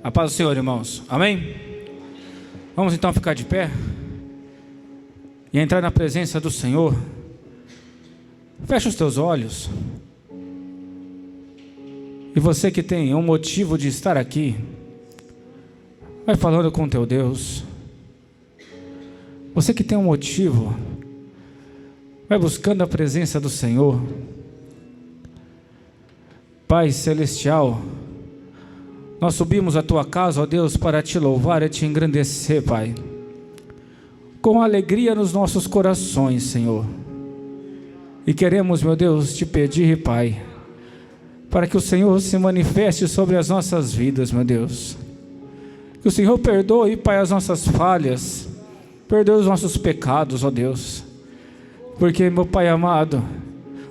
A paz do Senhor, irmãos. Amém? Vamos então ficar de pé e entrar na presença do Senhor. Fecha os teus olhos. E você que tem um motivo de estar aqui, vai falando com teu Deus. Você que tem um motivo, vai buscando a presença do Senhor. Pai Celestial, nós subimos a Tua casa, ó Deus, para Te louvar e Te engrandecer, Pai, com alegria nos nossos corações, Senhor. E queremos, meu Deus, Te pedir, Pai, para que o Senhor se manifeste sobre as nossas vidas, meu Deus. Que o Senhor perdoe, Pai, as nossas falhas, perdoe os nossos pecados, ó Deus. Porque, meu Pai amado,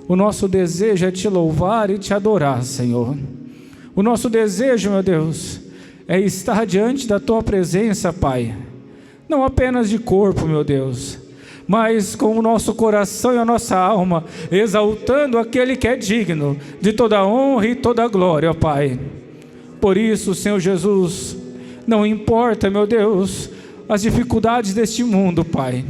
o nosso desejo é Te louvar e Te adorar, Senhor. O nosso desejo, meu Deus, é estar diante da Tua presença, Pai. Não apenas de corpo, meu Deus, mas com o nosso coração e a nossa alma, exaltando aquele que é digno de toda honra e toda glória, ó Pai. Por isso, Senhor Jesus, não importa, meu Deus, as dificuldades deste mundo, Pai.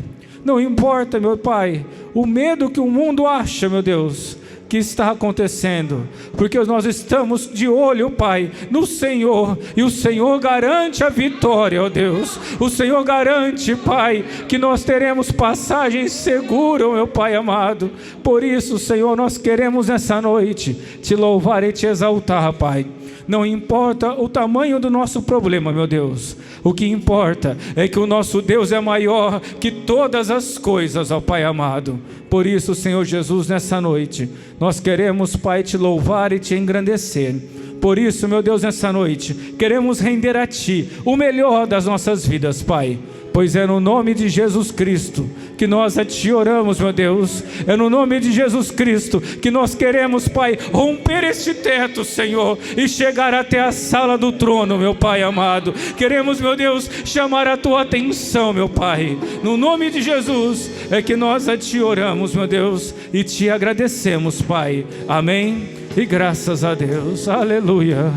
Não importa, meu Pai, o medo que o mundo acha, meu Deus, que está acontecendo, porque nós estamos de olho, Pai, no Senhor, e o Senhor garante a vitória, ó Deus. O Senhor garante, Pai, que nós teremos passagem segura, meu Pai amado. Por isso, Senhor, nós queremos nessa noite Te louvar e Te exaltar, Pai. Não importa o tamanho do nosso problema, meu Deus. O que importa é que o nosso Deus é maior que todas as coisas, ó Pai amado. Por isso, Senhor Jesus, nessa noite, nós queremos, Pai, Te louvar e Te engrandecer. Por isso, meu Deus, nessa noite, queremos render a Ti o melhor das nossas vidas, Pai. Pois é no nome de Jesus Cristo que nós a Ti oramos, meu Deus. É no nome de Jesus Cristo que nós queremos, Pai, romper este teto, Senhor, e chegar até a sala do trono, meu Pai amado. Queremos, meu Deus, chamar a Tua atenção, meu Pai. No nome de Jesus é que nós a Ti oramos, meu Deus, e Te agradecemos, Pai. Amém? E graças a Deus. Aleluia.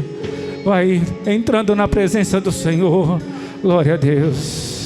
Vai entrando na presença do Senhor. Glória a Deus.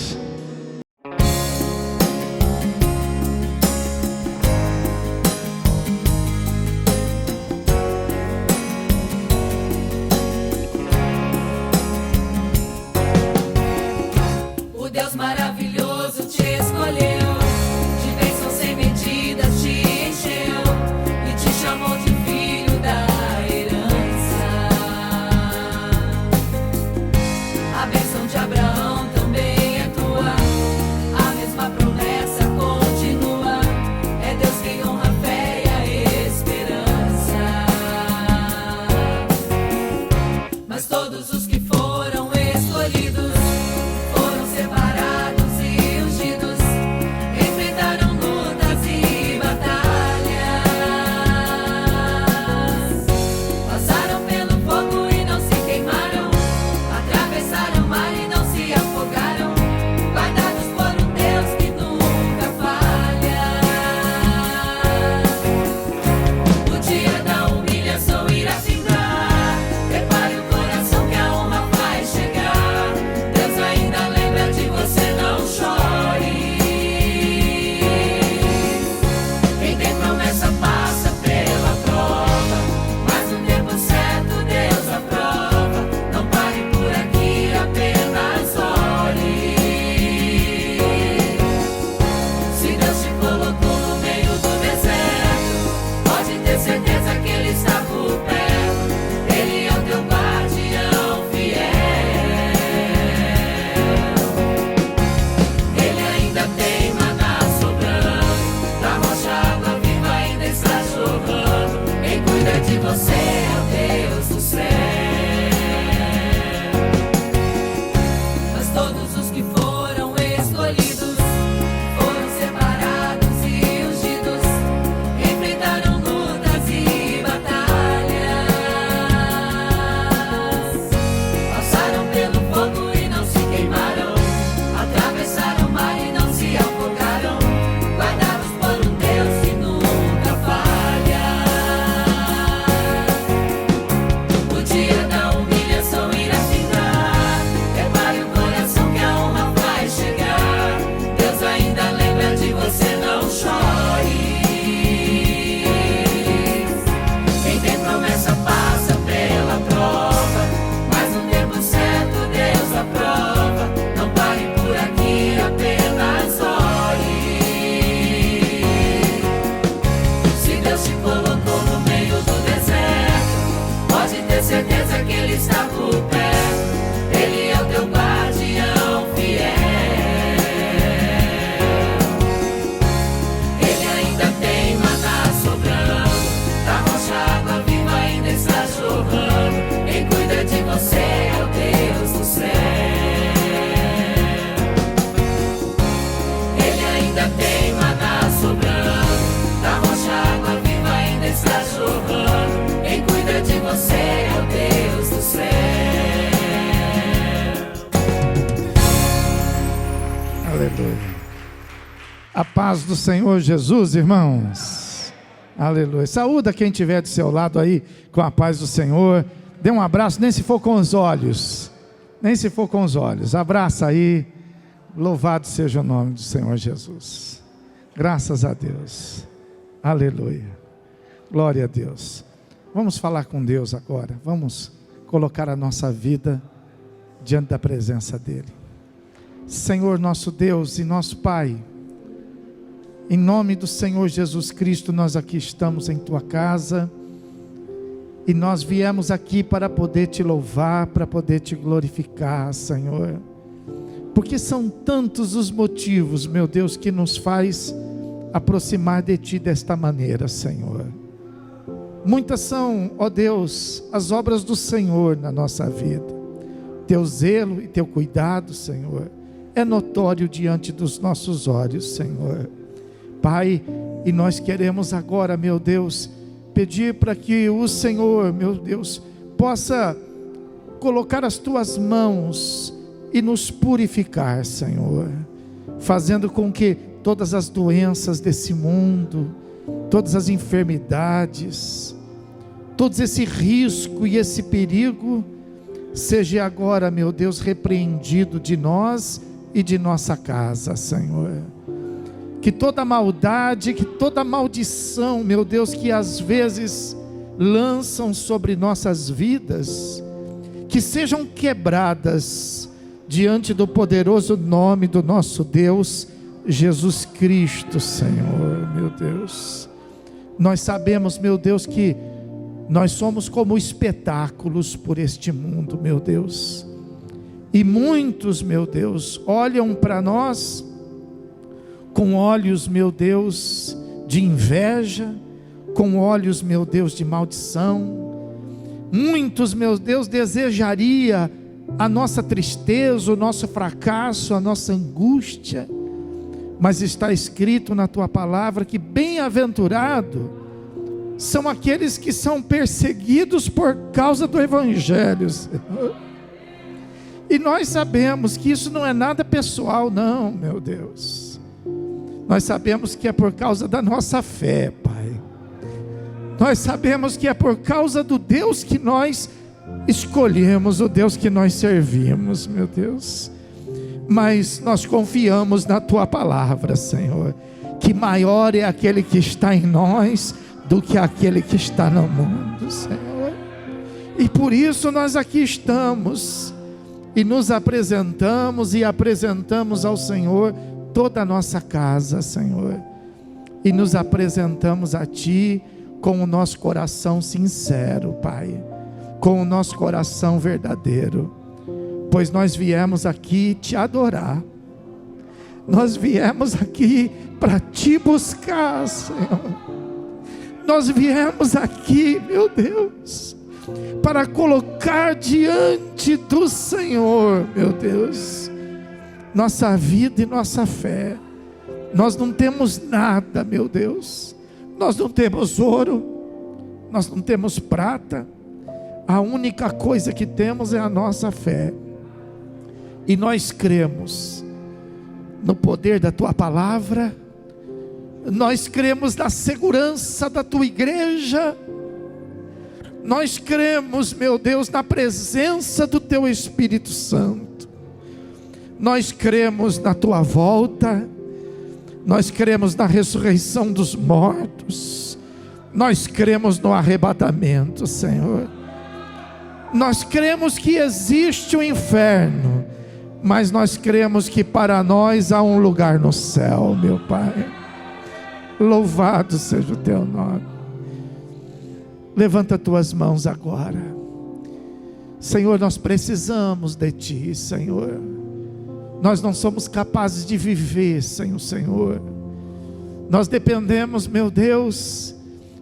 Prepare o coração que a lembra que Ele está por perto. Ele é o teu guardião fiel. Ele ainda tem maná sobrando, da rocha água viva ainda está jorrando. Quem cuida de você é o Deus do céu. Ele ainda tem maná sobrando, da rocha água viva ainda está jorrando. Quem cuida de você é o Deus do céu. Aleluia. A paz do Senhor Jesus, irmãos. Aleluia. Saúda quem estiver do seu lado aí com a paz do Senhor. Dê um abraço, nem se for com os olhos. Nem se for com os olhos. Abraça aí. Louvado seja o nome do Senhor Jesus. Graças a Deus. Aleluia. Glória a Deus. Vamos falar com Deus agora. Vamos colocar a nossa vida diante da presença dEle. Senhor nosso Deus e nosso Pai, em nome do Senhor Jesus Cristo, nós aqui estamos em Tua casa, e nós viemos aqui para poder Te louvar, para poder Te glorificar, Senhor, porque são tantos os motivos, meu Deus, que nos faz aproximar de Ti desta maneira, Senhor. Muitas são, ó Deus, as obras do Senhor na nossa vida. Teu zelo e Teu cuidado, Senhor, é notório diante dos nossos olhos, Senhor. Pai, e nós queremos agora, meu Deus, pedir para que o Senhor, meu Deus, possa colocar as Tuas mãos e nos purificar, Senhor, fazendo com que todas as doenças desse mundo, todas as enfermidades, todo esse risco e esse perigo, seja agora, meu Deus, repreendido de nós e de nossa casa, Senhor. Que toda maldade, que toda maldição, meu Deus, que às vezes lançam sobre nossas vidas, que sejam quebradas diante do poderoso nome do nosso Deus, Jesus Cristo, Senhor, meu Deus. Nós sabemos, meu Deus, que nós somos como espetáculos por este mundo, meu Deus. E muitos, meu Deus, olham para nós com olhos, meu Deus, de inveja, com olhos, meu Deus, de maldição. Muitos, meu Deus, desejaria a nossa tristeza, o nosso fracasso, a nossa angústia. Mas está escrito na Tua palavra que bem-aventurado são aqueles que são perseguidos por causa do Evangelho, Senhor. E nós sabemos que isso não é nada pessoal, não, meu Deus. Nós sabemos que é por causa da nossa fé, Pai. Nós sabemos que é por causa do Deus que nós escolhemos, o Deus que nós servimos, meu Deus. Mas nós confiamos na Tua palavra, Senhor, que maior é aquele que está em nós do que aquele que está no mundo, Senhor. E por isso nós aqui estamos e nos apresentamos e apresentamos ao Senhor toda a nossa casa, Senhor, e nos apresentamos a Ti com o nosso coração sincero, Pai, com o nosso coração verdadeiro, pois nós viemos aqui Te adorar, nós viemos aqui para Te buscar, Senhor, nós viemos aqui, meu Deus, para colocar diante do Senhor, meu Deus, nossa vida e nossa fé. Nós não temos nada, meu Deus, nós não temos ouro, nós não temos prata, a única coisa que temos é a nossa fé, e nós cremos no poder da Tua palavra, nós cremos na segurança da Tua igreja, nós cremos, meu Deus, na presença do Teu Espírito Santo, nós cremos na Tua volta, nós cremos na ressurreição dos mortos, nós cremos no arrebatamento, Senhor, nós cremos que existe o inferno, mas nós cremos que para nós há um lugar no céu, meu Pai. Louvado seja o Teu nome. Levanta Tuas mãos agora Senhor, nós precisamos de Ti, Senhor. Nós não somos capazes de viver sem o Senhor. Nós dependemos, meu Deus,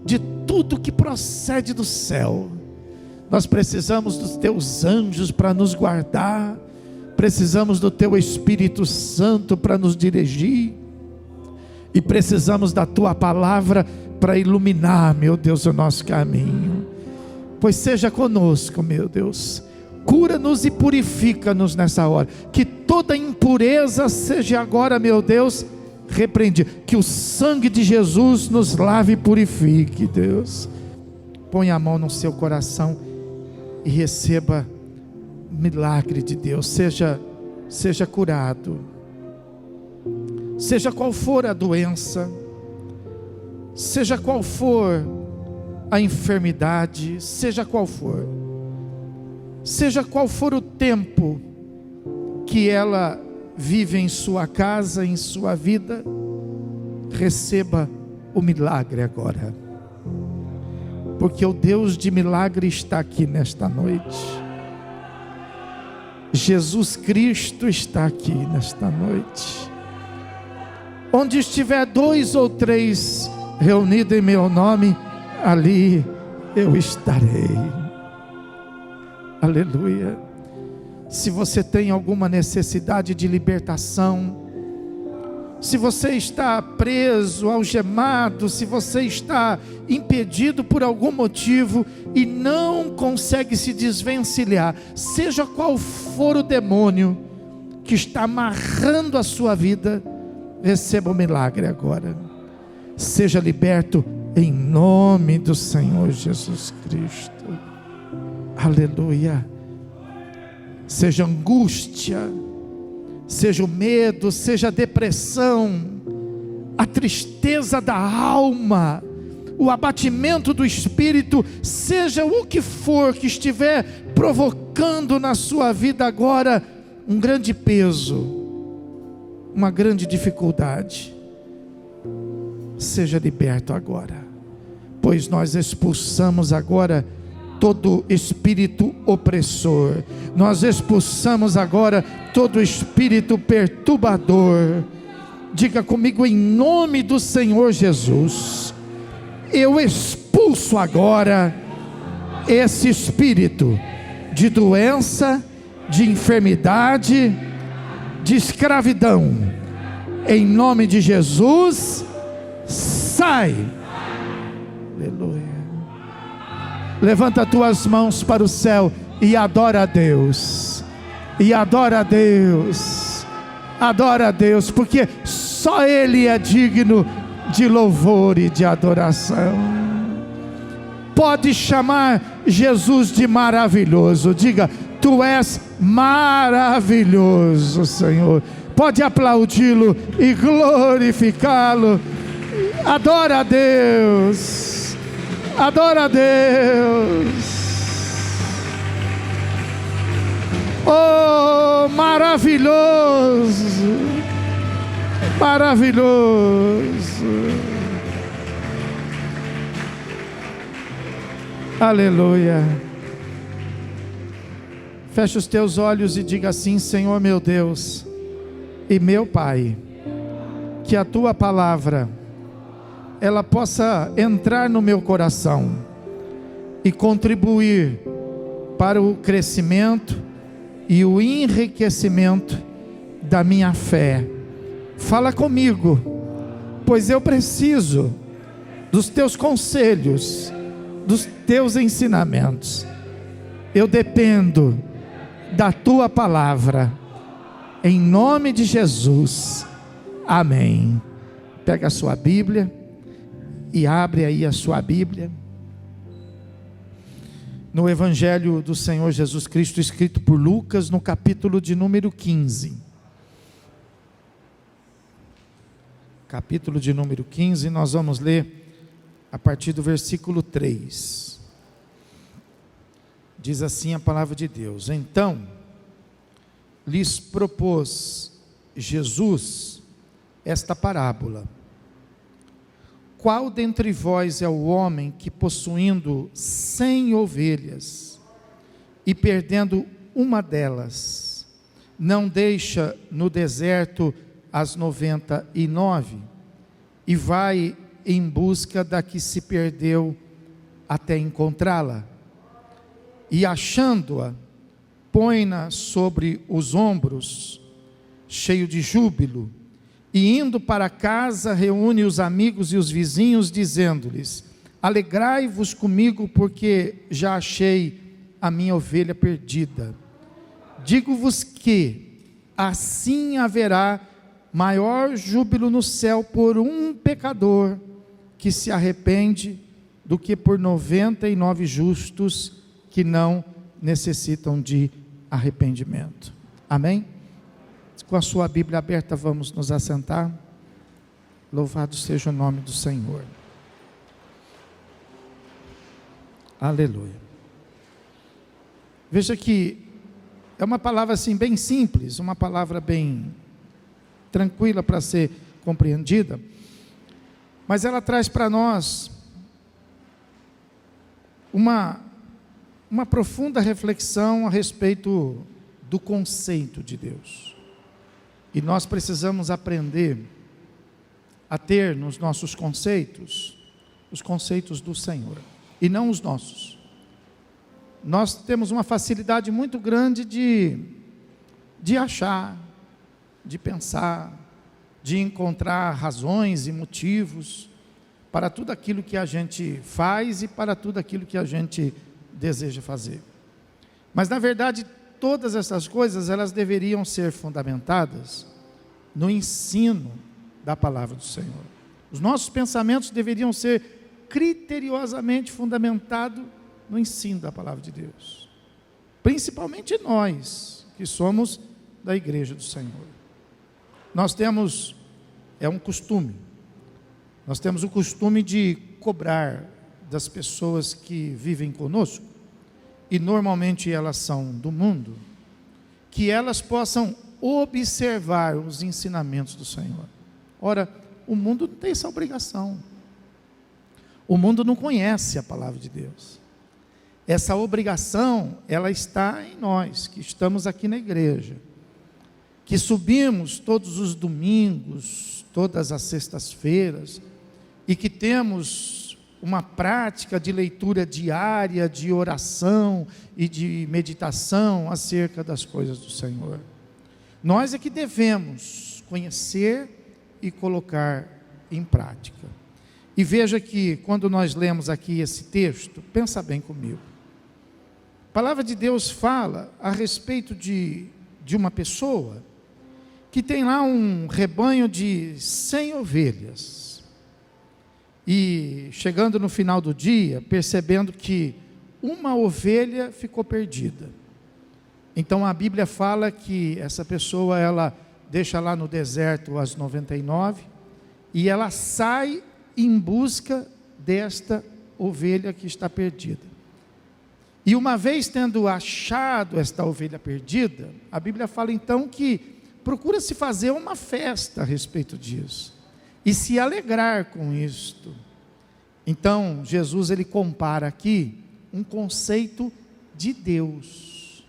de tudo que procede do céu. Nós precisamos dos Teus anjos para nos guardar. Precisamos do Teu Espírito Santo para nos dirigir. E precisamos da Tua palavra para iluminar, meu Deus, o nosso caminho. Pois seja conosco, meu Deus. Cura-nos e purifica-nos nessa hora. Que toda impureza seja agora, meu Deus, repreendida. Que o sangue de Jesus nos lave e purifique, Deus. Põe a mão no seu coração e receba milagre de Deus. Seja curado. Seja qual for a doença, seja qual for a enfermidade, seja qual for o tempo que ela vive em sua casa, em sua vida, receba o milagre agora, porque o Deus de milagre está aqui nesta noite. Jesus Cristo está aqui nesta noite. Onde estiver 2 ou 3 reunidos em meu nome, ali eu estarei. Aleluia. Se você tem alguma necessidade de libertação, se você está preso, algemado, se você está impedido por algum motivo e não consegue se desvencilhar, seja qual for o demônio que está amarrando a sua vida, receba o milagre agora. Seja liberto em nome do Senhor Jesus Cristo. Aleluia. Seja angústia, seja o medo, seja a depressão, a tristeza da alma, o abatimento do espírito, seja o que for que estiver provocando na sua vida agora um grande peso, uma grande dificuldade, seja liberto agora, pois nós expulsamos agora todo espírito opressor, nós expulsamos agora todo espírito perturbador. Diga comigo, em nome do Senhor Jesus, eu expulso agora esse espírito de doença, de enfermidade, de escravidão. Em nome de Jesus, sai. Aleluia. Levanta tuas mãos para o céu e adora a Deus. E adora a Deus. Adora a Deus, porque só Ele é digno de louvor e de adoração. Pode chamar Jesus de maravilhoso. Diga, Tu és maravilhoso, Senhor. Pode aplaudi-lo e glorificá-lo. Adora a Deus. Adora a Deus. Oh, maravilhoso. Maravilhoso. Aleluia. Feche os teus olhos e diga assim: Senhor meu Deus e meu Pai, que a Tua palavra ela possa entrar no meu coração e contribuir para o crescimento e o enriquecimento da minha fé. Fala comigo, pois eu preciso dos Teus conselhos, dos Teus ensinamentos. Eu dependo da Tua palavra, em nome de Jesus, amém. Pega a sua Bíblia e abre aí a sua Bíblia no Evangelho do Senhor Jesus Cristo, escrito por Lucas, no capítulo de número 15. Capítulo de número 15, nós vamos ler a partir do versículo 3. Diz assim a palavra de Deus: Então lhes propôs Jesus esta parábola: Qual dentre vós é o homem que, possuindo 100 ovelhas, e perdendo uma delas, não deixa no deserto as 99 e vai em busca da que se perdeu até encontrá-la. E achando-a, põe-na sobre os ombros, cheio de júbilo, e indo para casa, reúne os amigos e os vizinhos, dizendo-lhes: alegrai-vos comigo, porque já achei a minha ovelha perdida. Digo-vos que assim haverá maior júbilo no céu por um pecador que se arrepende, do que por 99 justos que não necessitam de arrependimento. Amém? Com a sua Bíblia aberta, vamos nos assentar. Louvado seja o nome do Senhor. Aleluia. Veja que é uma palavra assim bem simples, uma palavra bem tranquila para ser compreendida, mas ela traz para nós uma profunda reflexão a respeito do conceito de Deus. E nós precisamos aprender a ter nos nossos conceitos, os conceitos do Senhor, e não os nossos. Nós temos uma facilidade muito grande de achar, de pensar, de encontrar razões e motivos para tudo aquilo que a gente faz e para tudo aquilo que a gente deseja fazer. Mas na verdade, todas essas coisas, elas deveriam ser fundamentadas no ensino da palavra do Senhor. Os nossos pensamentos deveriam ser criteriosamente fundamentados no ensino da palavra de Deus. Principalmente nós, que somos da igreja do Senhor. Nós temos, um costume, nós temos o costume de cobrar das pessoas que vivem conosco, e normalmente elas são do mundo, que elas possam observar os ensinamentos do Senhor. Ora, o mundo não tem essa obrigação. O mundo não conhece a palavra de Deus. Essa obrigação, ela está em nós, que estamos aqui na igreja, que subimos todos os domingos, todas as sextas-feiras, e que temos uma prática de leitura diária, de oração e de meditação acerca das coisas do Senhor. Nós é que devemos conhecer e colocar em prática. E veja que quando nós lemos aqui esse texto, pensa bem comigo. A palavra de Deus fala a respeito de uma pessoa que tem lá um rebanho de 100 ovelhas. E chegando no final do dia, percebendo que uma ovelha ficou perdida. Então a Bíblia fala que essa pessoa, ela deixa lá no deserto as 99 e ela sai em busca desta ovelha que está perdida. E uma vez tendo achado esta ovelha perdida, a Bíblia fala então que procura-se fazer uma festa a respeito disso e se alegrar com isto. Então Jesus, ele compara aqui um conceito de Deus,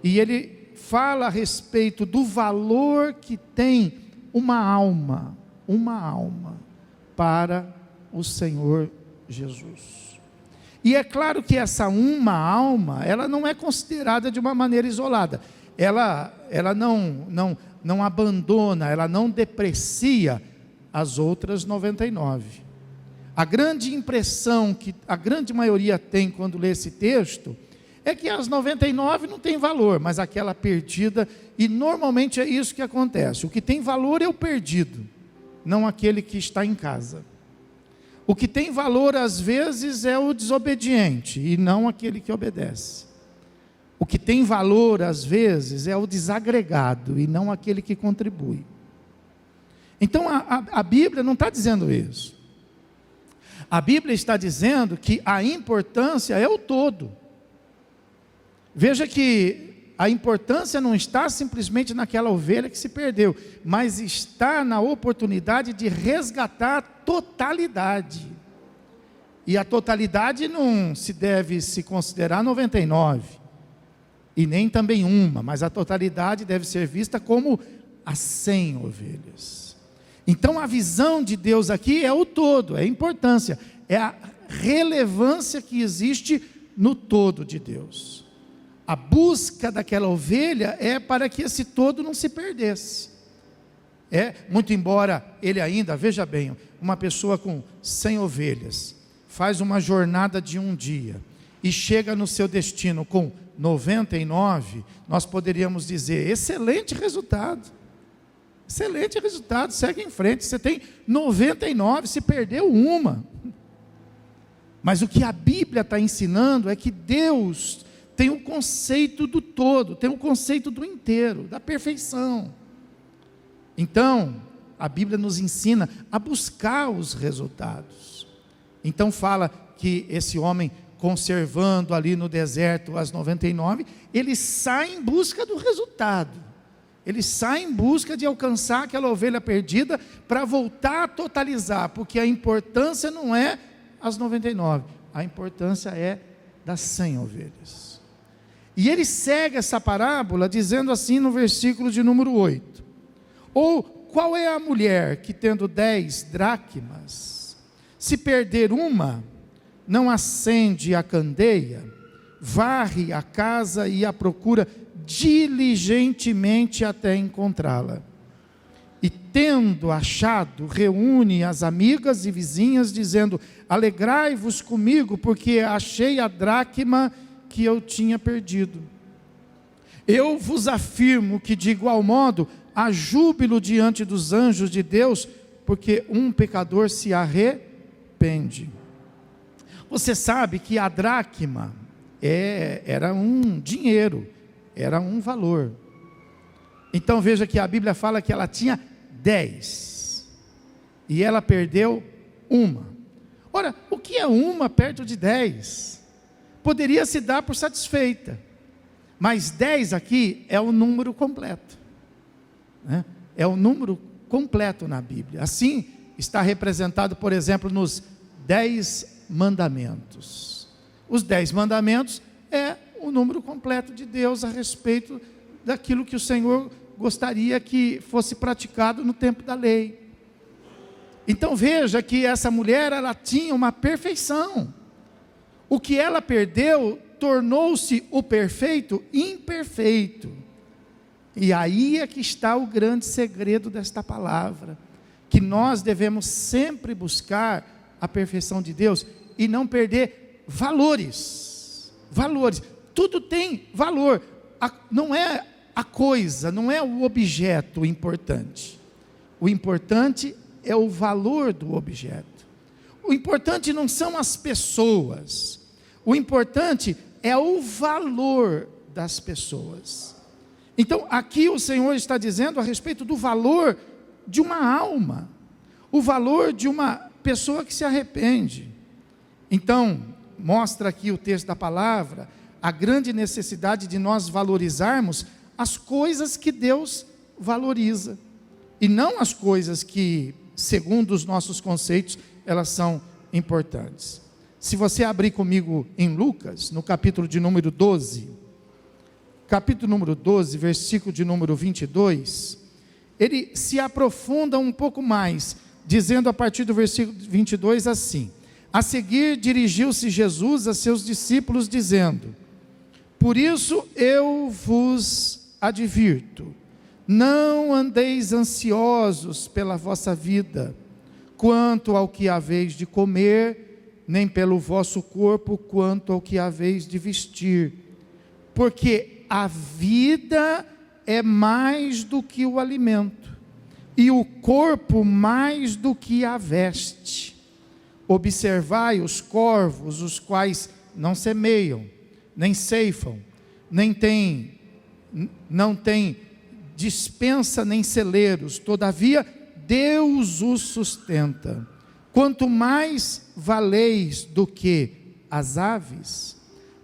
e ele fala a respeito do valor que tem uma alma para o Senhor Jesus. E é claro que essa uma alma, ela não é considerada de uma maneira isolada, ela não abandona, ela não deprecia as outras 99. A grande impressão que a grande maioria tem quando lê esse texto é que as 99 não tem valor, mas aquela perdida, e normalmente é isso que acontece. O que tem valor é o perdido, não aquele que está em casa. O que tem valor às vezes é o desobediente e não aquele que obedece. O que tem valor às vezes é o desagregado e não aquele que contribui. Então a Bíblia não está dizendo isso. A Bíblia está dizendo que a importância é o todo. Veja que a importância não está simplesmente naquela ovelha que se perdeu, mas está na oportunidade de resgatar a totalidade. E a totalidade não se deve se considerar 99. e nem também uma, mas a totalidade deve ser vista como as 100 ovelhas. Então a visão de Deus aqui é o todo, é a importância, é a relevância que existe no todo de Deus. A busca daquela ovelha é para que esse todo não se perdesse. Muito embora ele ainda, veja bem, uma pessoa com 100 ovelhas, faz uma jornada de um dia, e chega no seu destino com 99, nós poderíamos dizer, excelente resultado, segue em frente, você tem 99, se perdeu uma. Mas o que a Bíblia está ensinando é que Deus tem um conceito do todo, tem um conceito do inteiro, da perfeição. Então, a Bíblia nos ensina a buscar os resultados. Então fala que esse homem, conservando ali no deserto as 99, ele sai em busca do resultado. Ele sai em busca de alcançar aquela ovelha perdida para voltar a totalizar, porque a importância não é as 99, a importância é das 100 ovelhas. E ele segue essa parábola dizendo assim no versículo de número 8: ou qual é a mulher que tendo 10 dracmas, se perder uma, não acende a candeia, varre a casa e a procura diligentemente até encontrá-la, e tendo achado, reúne as amigas e vizinhas, dizendo: alegrai-vos comigo, porque achei a dracma que eu tinha perdido. Eu vos afirmo que de igual modo há júbilo diante dos anjos de Deus, porque um pecador se arrepende. Você sabe que a dracma era um dinheiro, era um valor. Então veja que a Bíblia fala que ela tinha 10, e ela perdeu uma. Ora, o que é uma perto de 10? Poderia se dar por satisfeita, mas 10 aqui é o número completo, né? É o número completo na Bíblia. Assim está representado, por exemplo, nos 10 mandamentos. Os 10 mandamentos é o número completo de Deus a respeito daquilo que o Senhor gostaria que fosse praticado no tempo da lei. Então veja que essa mulher, ela tinha uma perfeição. O que ela perdeu tornou-se o perfeito imperfeito. E aí é que está o grande segredo desta palavra, que nós devemos sempre buscar a perfeição de Deus e não perder valores. Tudo tem valor. Não é a coisa, não é o objeto importante. O importante é o valor do objeto. O importante não são as pessoas. O importante é o valor das pessoas. Então, aqui o Senhor está dizendo a respeito do valor de uma alma, o valor de uma pessoa que se arrepende. Então, mostra aqui o texto da palavra a grande necessidade de nós valorizarmos as coisas que Deus valoriza, e não as coisas que, segundo os nossos conceitos, elas são importantes. Se você abrir comigo em Lucas, no capítulo de número 12, capítulo número 12, versículo de número 22, ele se aprofunda um pouco mais, dizendo a partir do versículo 22 assim: a seguir dirigiu-se Jesus a seus discípulos, dizendo: por isso eu vos advirto, não andeis ansiosos pela vossa vida, quanto ao que haveis de comer, nem pelo vosso corpo, quanto ao que haveis de vestir, porque a vida é mais do que o alimento, e o corpo mais do que a veste. Observai os corvos, os quais não semeiam, nem ceifam, não têm dispensa nem celeiros, todavia Deus os sustenta. Quanto mais valeis do que as aves,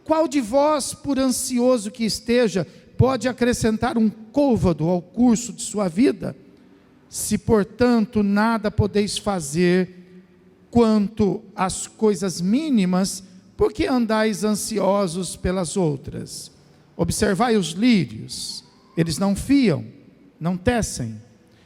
qual de vós, por ansioso que esteja, pode acrescentar um côvado ao curso de sua vida? Se, portanto, nada podeis fazer quanto às coisas mínimas, por que andais ansiosos pelas outras? Observai os lírios, eles não fiam, não tecem.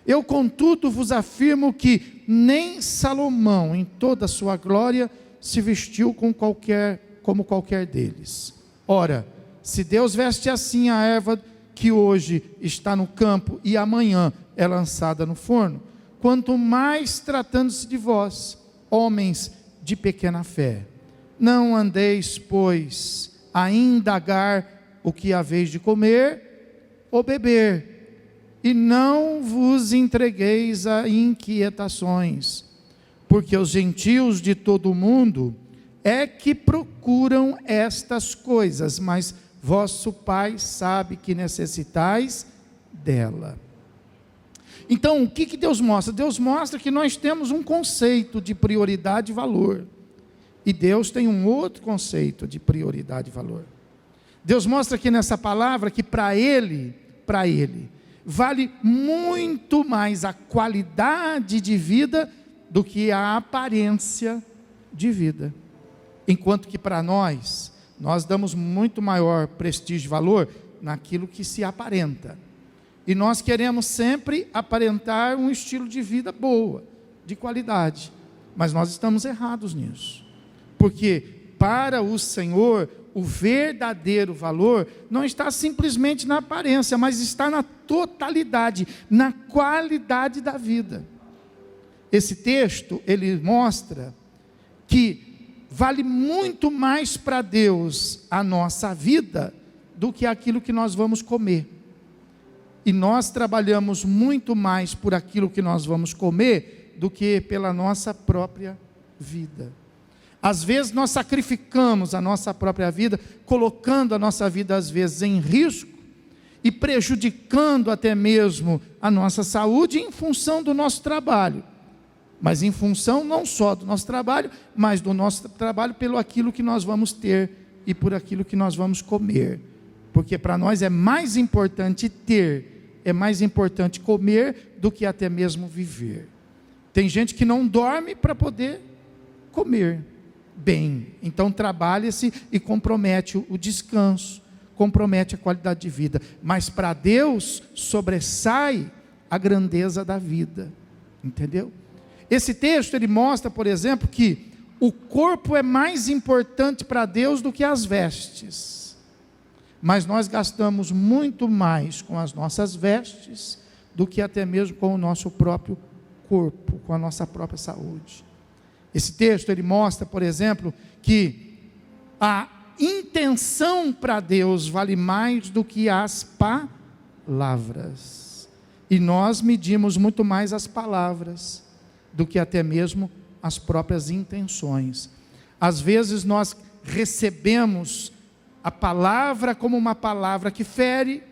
Eu, contudo, vos afirmo que nem Salomão, em toda a sua glória, se vestiu como qualquer deles. Ora, se Deus veste assim a erva que hoje está no campo e amanhã é lançada no forno, quanto mais tratando-se de vós, homens de pequena fé. Não andeis, pois, a indagar o que haveis de comer ou beber, e não vos entregueis a inquietações, porque os gentios de todo o mundo é que procuram estas coisas, mas vosso Pai sabe que necessitais dela. Então, o que Deus mostra? Deus mostra que nós temos um conceito de prioridade e valor, e Deus tem um outro conceito de prioridade e valor. Deus mostra aqui nessa palavra que para Ele, vale muito mais a qualidade de vida do que a aparência de vida. Enquanto que para nós damos muito maior prestígio e valor naquilo que se aparenta. E nós queremos sempre aparentar um estilo de vida boa, de qualidade. Mas nós estamos errados nisso. Porque para o Senhor, o verdadeiro valor não está simplesmente na aparência, mas está na totalidade, na qualidade da vida. Esse texto, ele mostra que vale muito mais para Deus a nossa vida do que aquilo que nós vamos comer. E nós trabalhamos muito mais por aquilo que nós vamos comer do que pela nossa própria vida. Às vezes nós sacrificamos a nossa própria vida, colocando a nossa vida às vezes em risco e prejudicando até mesmo a nossa saúde em função do nosso trabalho. Mas em função não só do nosso trabalho, mas do nosso trabalho pelo aquilo que nós vamos ter e por aquilo que nós vamos comer. Porque para nós é mais importante ter, é mais importante comer do que até mesmo viver. Tem gente que não dorme para poder comer bem, então trabalha-se e compromete o descanso, compromete a qualidade de vida, mas para Deus sobressai a grandeza da vida, entendeu? Esse texto ele mostra, por exemplo, que o corpo é mais importante para Deus do que as vestes, mas nós gastamos muito mais com as nossas vestes do que até mesmo com o nosso próprio corpo, com a nossa própria saúde. Esse texto ele mostra, por exemplo, que a intenção para Deus vale mais do que as palavras. E nós medimos muito mais as palavras do que até mesmo as próprias intenções. Às vezes nós recebemos a palavra como uma palavra que fere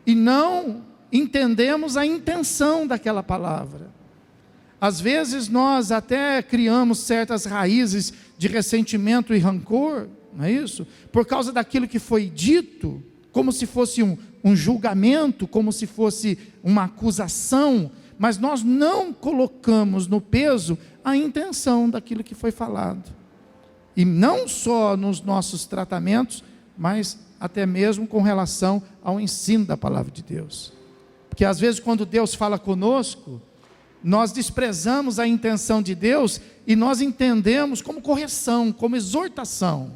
e não entendemos a intenção daquela palavra. Às vezes nós até criamos certas raízes de ressentimento e rancor, não é isso? Por causa daquilo que foi dito, como se fosse um julgamento, como se fosse uma acusação, mas nós não colocamos no peso a intenção daquilo que foi falado. E não só nos nossos tratamentos, mas até mesmo com relação ao ensino da palavra de Deus. Porque às vezes quando Deus fala conosco, nós desprezamos a intenção de Deus e nós entendemos como correção, como exortação.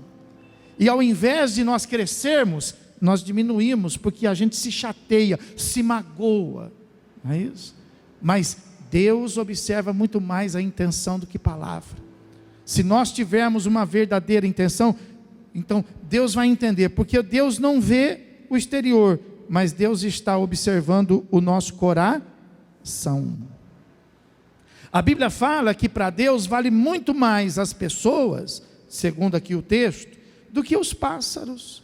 E ao invés de nós crescermos, nós diminuímos, porque a gente se chateia, se magoa, não é isso? Mas Deus observa muito mais a intenção do que palavra. Se nós tivermos uma verdadeira intenção, então Deus vai entender, porque Deus não vê o exterior, mas Deus está observando o nosso coração. A Bíblia fala que para Deus vale muito mais as pessoas, segundo aqui o texto, do que os pássaros.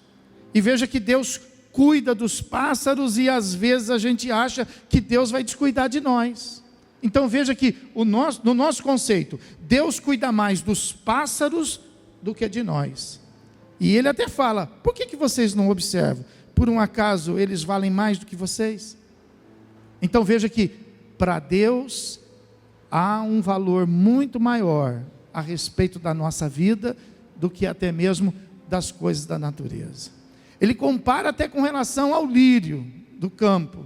E veja que Deus cuida dos pássaros e às vezes a gente acha que Deus vai descuidar de nós. Então veja que no nosso conceito, Deus cuida mais dos pássaros do que de nós. E Ele até fala, por que vocês não observam? Por um acaso eles valem mais do que vocês? Então veja que para Deus há um valor muito maior a respeito da nossa vida do que até mesmo das coisas da natureza. Ele compara até com relação ao lírio do campo.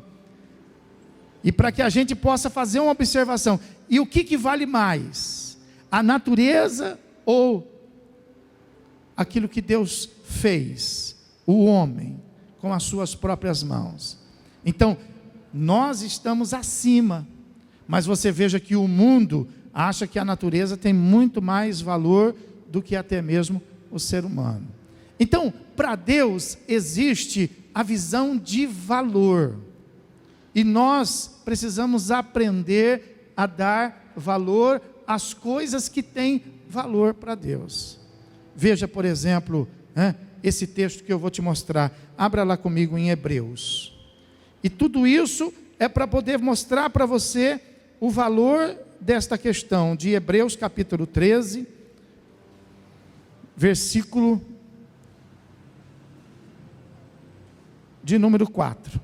E para que a gente possa fazer uma observação. E o que vale mais? A natureza ou aquilo que Deus fez? O homem, com as suas próprias mãos. Então, nós estamos acima. Mas você veja que o mundo acha que a natureza tem muito mais valor do que até mesmo o ser humano. Então, para Deus existe a visão de valor. E nós precisamos aprender a dar valor às coisas que têm valor para Deus. Veja, por exemplo, esse texto que eu vou te mostrar. Abra lá comigo em Hebreus. E tudo isso é para poder mostrar para você o valor desta questão de Hebreus capítulo 13, versículo de número 4.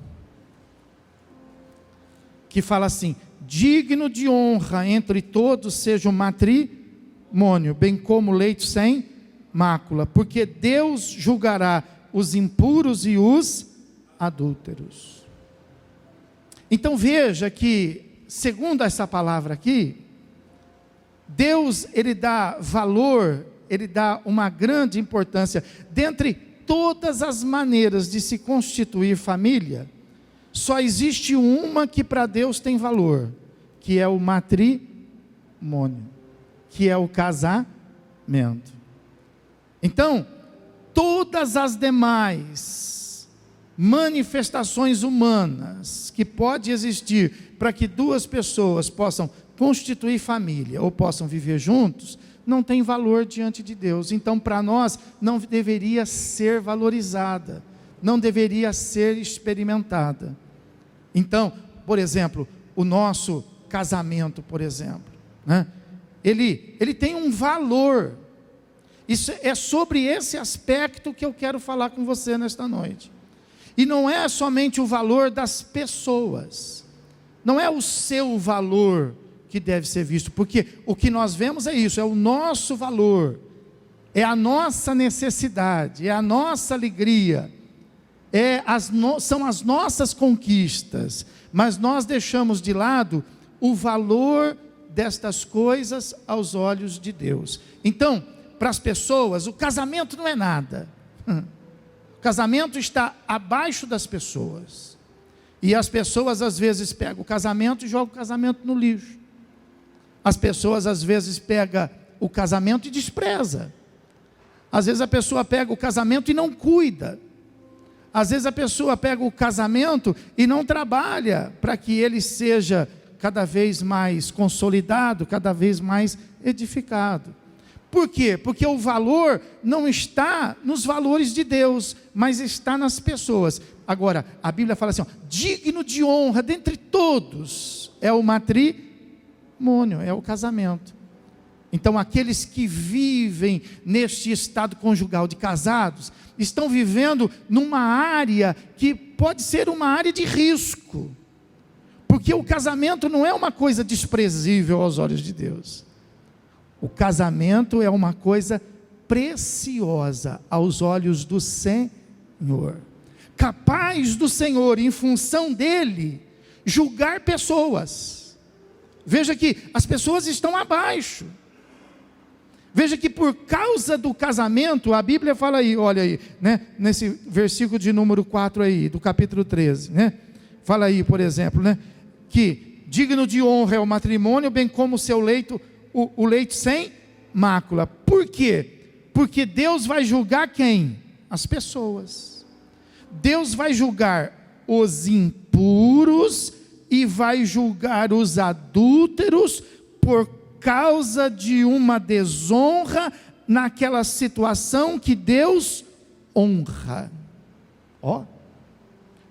Que fala assim: digno de honra entre todos seja o matrimônio, bem como o leito sem mácula, porque Deus julgará os impuros e os adúlteros. Então veja que, segundo essa palavra aqui, Deus, ele dá valor, ele dá uma grande importância. Dentre todas as maneiras de se constituir família, só existe uma que para Deus tem valor, que é o matrimônio, que é o casamento. Então, todas as demais manifestações humanas que pode existir para que duas pessoas possam constituir família ou possam viver juntos, não tem valor diante de Deus. Então, para nós, não deveria ser valorizada, não deveria ser experimentada. Então, por exemplo, o nosso casamento, por exemplo, ele tem um valor. Isso é sobre esse aspecto que eu quero falar com você nesta noite. E não é somente o valor das pessoas, não é o seu valor que deve ser visto, porque o que nós vemos é isso, é o nosso valor, é a nossa necessidade, é a nossa alegria, são as nossas conquistas, mas nós deixamos de lado o valor destas coisas aos olhos de Deus. Então, para as pessoas, o casamento não é nada. O casamento está abaixo das pessoas. E as pessoas às vezes pegam o casamento e jogam o casamento no lixo. As pessoas às vezes pegam o casamento e despreza. Às vezes a pessoa pega o casamento e não cuida. Às vezes a pessoa pega o casamento e não trabalha para que ele seja cada vez mais consolidado, cada vez mais edificado. Por quê? Porque o valor não está nos valores de Deus, mas está nas pessoas. Agora, a Bíblia fala assim, digno de honra dentre todos é o matrimônio, é o casamento. Então, aqueles que vivem neste estado conjugal de casados, estão vivendo numa área que pode ser uma área de risco, porque o casamento não é uma coisa desprezível aos olhos de Deus. O casamento é uma coisa preciosa aos olhos do Senhor, capaz do Senhor, em função dele, julgar pessoas. Veja que as pessoas estão abaixo. Veja que por causa do casamento, a Bíblia fala aí, olha aí, nesse versículo de número 4 aí, do capítulo 13, fala aí, por exemplo, que digno de honra é o matrimônio, bem como o seu leito, o leito sem mácula. Por quê? Porque Deus vai julgar quem? As pessoas. Deus vai julgar os impuros e vai julgar os adúlteros por causa de uma desonra naquela situação que Deus honra.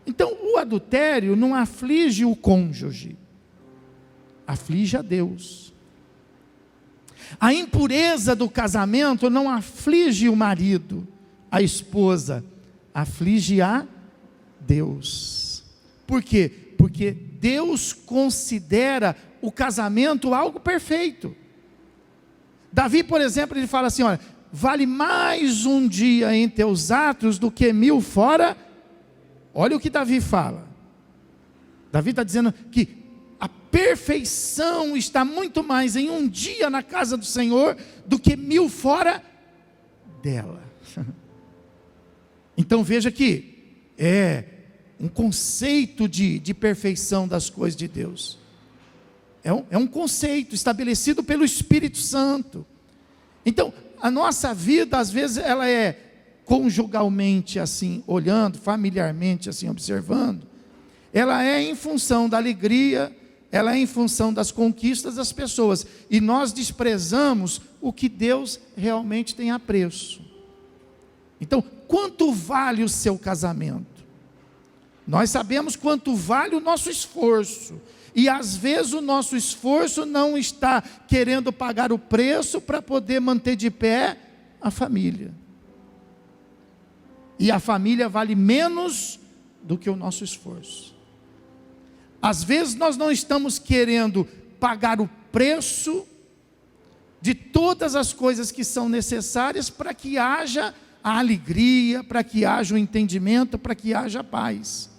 Então o adultério não aflige o cônjuge, aflige a Deus. A impureza do casamento não aflige o marido, a esposa, aflige a Deus. Por quê? Porque Deus considera o casamento algo perfeito. Davi, por exemplo, ele fala assim, olha, vale mais um dia em teus átrios do que 1000 fora. Olha o que Davi fala. Davi está dizendo que a perfeição está muito mais em um dia na casa do Senhor do que 1000 fora dela. Então veja que é um conceito de perfeição das coisas de Deus. É um conceito estabelecido pelo Espírito Santo. Então, a nossa vida, às vezes, ela é conjugalmente assim, olhando, familiarmente assim, observando. Ela é em função da alegria, ela é em função das conquistas das pessoas. E nós desprezamos o que Deus realmente tem a preço. Então, quanto vale o seu casamento? Nós sabemos quanto vale o nosso esforço. E às vezes o nosso esforço não está querendo pagar o preço para poder manter de pé a família. E a família vale menos do que o nosso esforço. Às vezes nós não estamos querendo pagar o preço de todas as coisas que são necessárias para que haja a alegria, para que haja o entendimento, para que haja paz.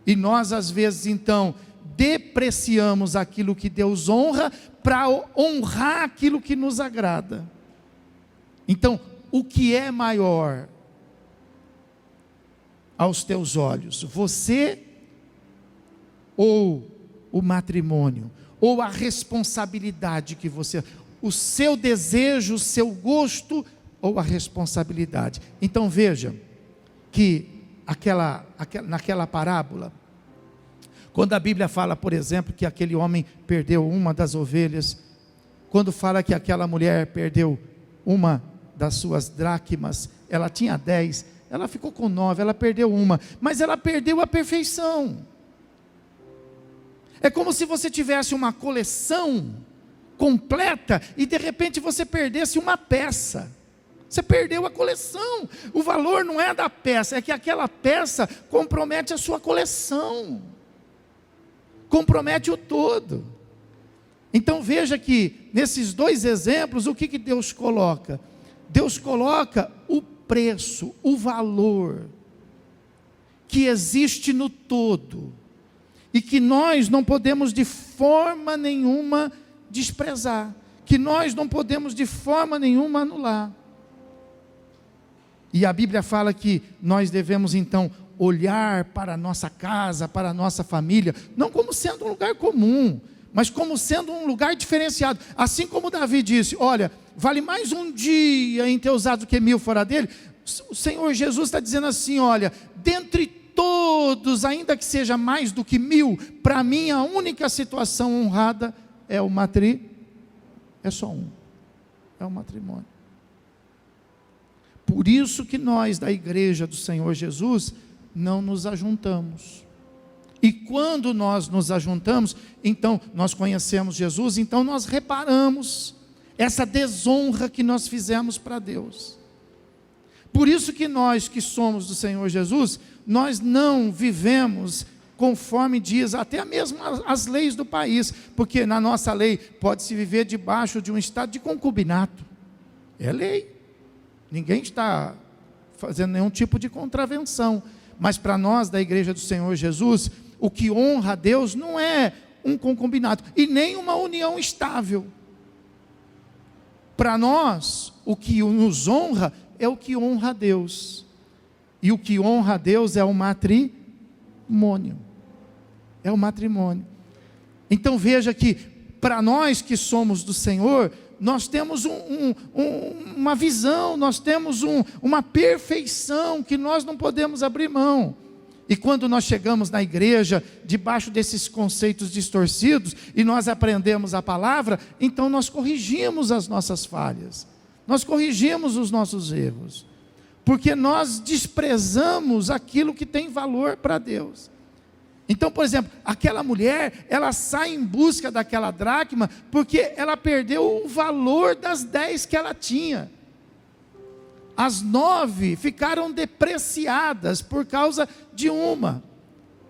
E nós às vezes então depreciamos aquilo que Deus honra para honrar aquilo que nos agrada. Então, o que é maior aos teus olhos? Você ou o matrimônio? Ou a responsabilidade que você... O seu desejo, o seu gosto ou a responsabilidade? Então veja que naquela parábola, quando a Bíblia fala, por exemplo, que aquele homem perdeu uma das ovelhas, quando fala que aquela mulher perdeu uma das suas dracmas, ela tinha 10, ela ficou com 9, ela perdeu uma, mas ela perdeu a perfeição. É como se você tivesse uma coleção completa e de repente você perdesse uma peça. Você perdeu a coleção. O valor não é da peça, é que aquela peça compromete a sua coleção. Compromete o todo. Então veja que nesses dois exemplos, o que Deus coloca? Deus coloca o preço, o valor que existe no todo e que nós não podemos de forma nenhuma desprezar, que nós não podemos de forma nenhuma anular. E a Bíblia fala que nós devemos então olhar para a nossa casa, para a nossa família, não como sendo um lugar comum, mas como sendo um lugar diferenciado. Assim como Davi disse, olha, vale mais um dia em teus atos do que 1000 fora dele. O Senhor Jesus está dizendo assim, olha, dentre todos, ainda que seja mais do que 1000, para mim a única situação honrada é o matrimônio. É só um, é o matrimônio. Por isso que nós da igreja do Senhor Jesus não nos ajuntamos. E quando nós nos ajuntamos, então nós conhecemos Jesus, então nós reparamos essa desonra que nós fizemos para Deus. Por isso que nós que somos do Senhor Jesus, nós não vivemos conforme diz até mesmo as leis do país, porque na nossa lei pode-se viver debaixo de um estado de concubinato. É lei. Ninguém está fazendo nenhum tipo de contravenção. Mas para nós da igreja do Senhor Jesus, o que honra a Deus não é um concubinato e nem uma união estável. Para nós, o que nos honra é o que honra a Deus. E o que honra a Deus é o matrimônio. É o matrimônio. Então veja que para nós que somos do Senhor, nós temos uma visão, nós temos uma perfeição que nós não podemos abrir mão. E quando nós chegamos na igreja, debaixo desses conceitos distorcidos, e nós aprendemos a palavra, então nós corrigimos as nossas falhas, nós corrigimos os nossos erros, porque nós desprezamos aquilo que tem valor para Deus. Então, por exemplo, aquela mulher, ela sai em busca daquela dracma, porque ela perdeu o valor das 10 que ela tinha. As 9 ficaram depreciadas por causa de uma.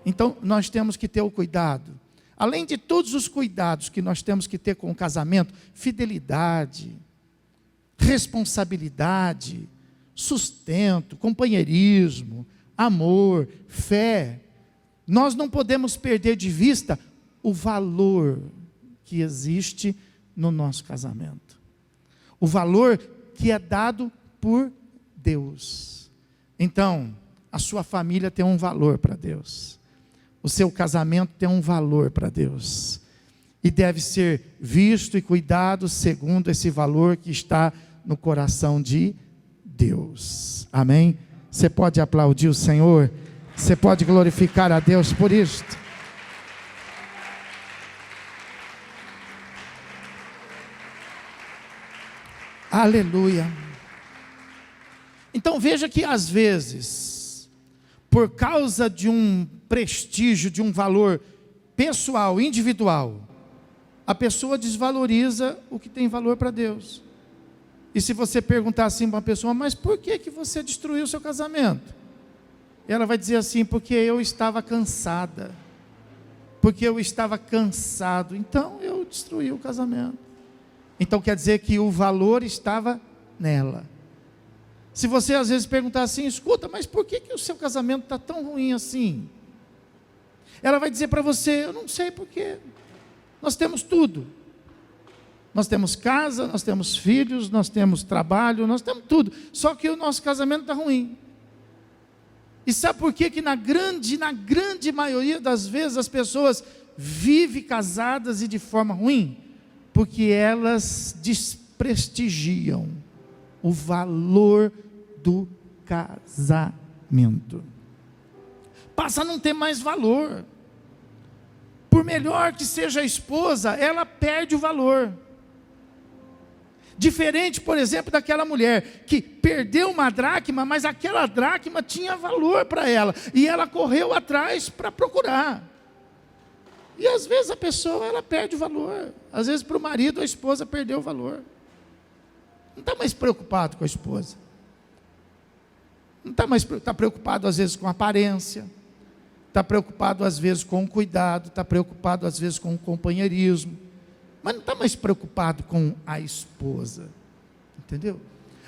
Então, nós temos que ter o cuidado. Além de todos os cuidados que nós temos que ter com o casamento, fidelidade, responsabilidade, sustento, companheirismo, amor, fé. Nós não podemos perder de vista o valor que existe no nosso casamento. O valor que é dado por Deus. Então, a sua família tem um valor para Deus. O seu casamento tem um valor para Deus. E deve ser visto e cuidado segundo esse valor que está no coração de Deus. Amém? Você pode aplaudir o Senhor? Você pode glorificar a Deus por isto? Aleluia. Então veja que às vezes, por causa de um prestígio, de um valor pessoal, individual, a pessoa desvaloriza o que tem valor para Deus. E se você perguntar assim para uma pessoa, mas por que você destruiu o seu casamento? Ela vai dizer assim, porque eu estava cansada. Porque eu estava cansado, então eu destruí o casamento. Então quer dizer que o valor estava nela. Se você às vezes perguntar assim, escuta, mas por que o seu casamento está tão ruim assim? Ela vai dizer para você, eu não sei porquê. Nós temos tudo. Nós temos casa, nós temos filhos, nós temos trabalho, nós temos tudo. Só que o nosso casamento está ruim. E sabe por quê? Que na grande maioria das vezes as pessoas vivem casadas e de forma ruim? Porque elas desprestigiam o valor do casamento. Passa a não ter mais valor. Por melhor que seja a esposa, ela perde o valor. Diferente, por exemplo, daquela mulher que perdeu uma dracma, mas aquela dracma tinha valor para ela, e ela correu atrás para procurar. E às vezes a pessoa, ela perde o valor. Às vezes para o marido, a esposa perdeu o valor. Não está mais preocupado com a esposa. Não está preocupado às vezes com a aparência. Está preocupado às vezes com o cuidado. Está preocupado às vezes com o companheirismo. Mas não está mais preocupado com a esposa. Entendeu?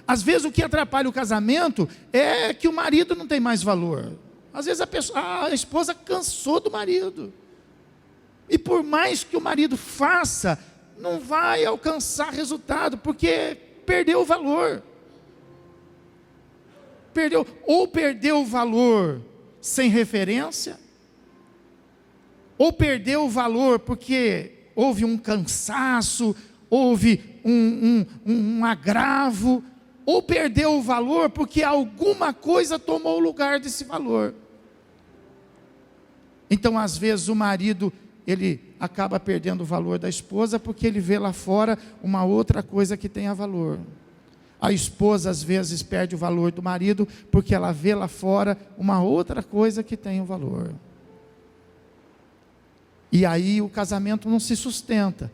Às vezes o que atrapalha o casamento é que o marido não tem mais valor. Às vezes a esposa cansou do marido. E por mais que o marido faça, não vai alcançar resultado, porque perdeu o valor. Perdeu o valor sem referência, ou perdeu o valor porque houve um cansaço, houve um agravo, ou perdeu o valor porque alguma coisa tomou o lugar desse valor. Então às vezes o marido, ele acaba perdendo o valor da esposa porque ele vê lá fora uma outra coisa que tenha valor. A esposa às vezes perde o valor do marido porque ela vê lá fora uma outra coisa que tem o valor. E aí o casamento não se sustenta.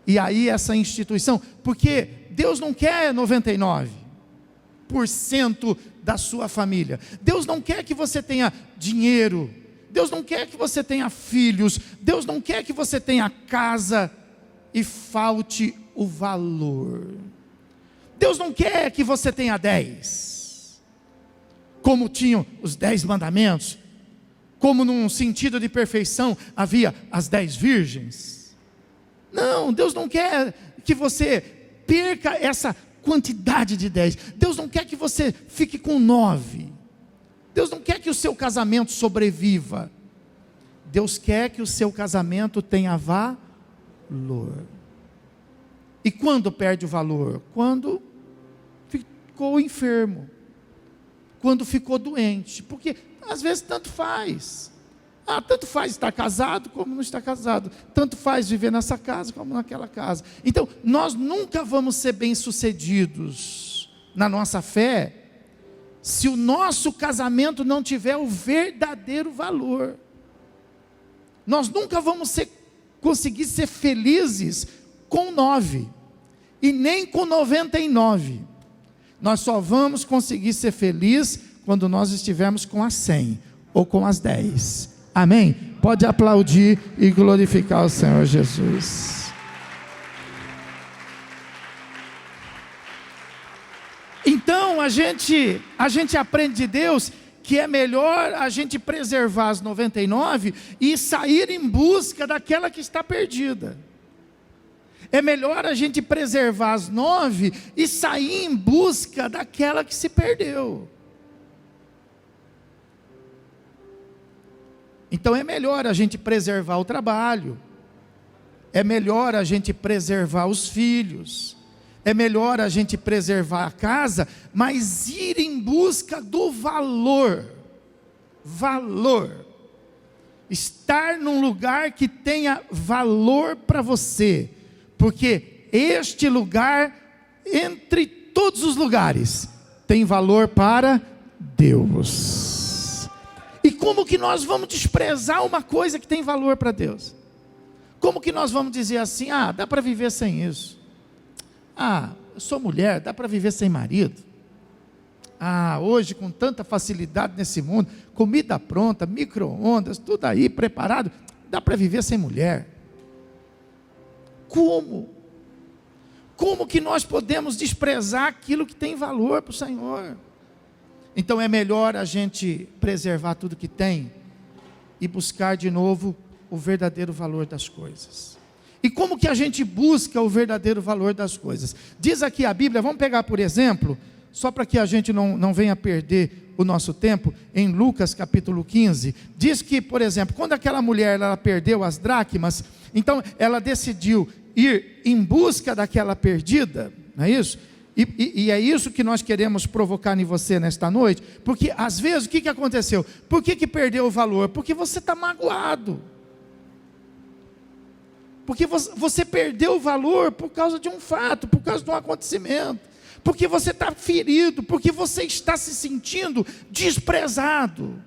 E aí essa instituição, porque Deus não quer 99% da sua família. Deus não quer que você tenha dinheiro. Deus não quer que você tenha filhos. Deus não quer que você tenha casa e falte o valor. Deus não quer que você tenha 10, como tinham os 10 mandamentos, como num sentido de perfeição havia as 10 virgens. Não, Deus não quer que você perca essa quantidade de 10. Deus não quer que você fique com 9. Deus não quer que o seu casamento sobreviva. Deus quer que o seu casamento tenha valor. E quando perde o valor? Quando ficou enfermo, quando ficou doente, porque às vezes tanto faz. Tanto faz estar casado como não estar casado, tanto faz viver nessa casa como naquela casa. Então nós nunca vamos ser bem-sucedidos na nossa fé se o nosso casamento não tiver o verdadeiro valor. Nós nunca vamos conseguir ser felizes com 9 e nem com 99. Nós só vamos conseguir ser felizes quando nós estivermos com as 100 ou com as 10. Amém? Pode aplaudir e glorificar o Senhor Jesus. a gente aprende de Deus que é melhor a gente preservar as 99 e sair em busca daquela que está perdida. É melhor a gente preservar as 9 e sair em busca daquela que se perdeu. Então é melhor a gente preservar o trabalho, é melhor a gente preservar os filhos, é melhor a gente preservar a casa, mas ir em busca do valor. Estar num lugar que tenha valor para você, porque este lugar, entre todos os lugares, tem valor para Deus. E como que nós vamos desprezar uma coisa que tem valor para Deus? Como que nós vamos dizer assim, dá para viver sem isso? Eu sou mulher, dá para viver sem marido? Hoje com tanta facilidade nesse mundo, comida pronta, micro-ondas, tudo aí preparado, dá para viver sem mulher? Como? Como que nós podemos desprezar aquilo que tem valor para o Senhor? Então é melhor a gente preservar tudo que tem e buscar de novo o verdadeiro valor das coisas. E como que a gente busca o verdadeiro valor das coisas? Diz aqui a Bíblia, vamos pegar por exemplo, só para que a gente não venha perder o nosso tempo, em Lucas capítulo 15, diz que, por exemplo, quando aquela mulher ela perdeu as dracmas, então ela decidiu ir em busca daquela perdida, não é isso? E é isso que nós queremos provocar em você nesta noite, porque às vezes o que aconteceu? Por que perdeu o valor? Porque você está magoado. Porque você perdeu o valor por causa de um fato, por causa de um acontecimento, porque você está ferido, porque você está se sentindo desprezado,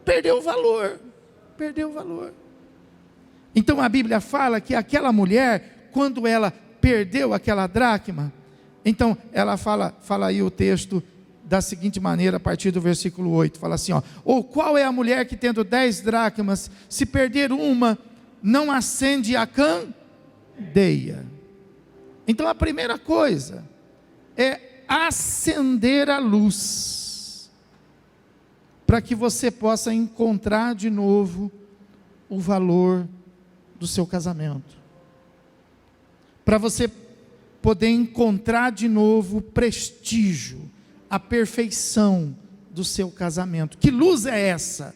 perdeu o valor. Então a Bíblia fala que aquela mulher, quando ela perdeu aquela dracma, então ela fala aí o texto da seguinte maneira, a partir do versículo 8, fala assim, ou qual é a mulher que tendo 10 dracmas, se perder uma, não acende a candeia? Então a primeira coisa é acender a luz, para que você possa encontrar de novo o valor do seu casamento, para você poder encontrar de novo o prestígio, a perfeição do seu casamento. Que luz é essa?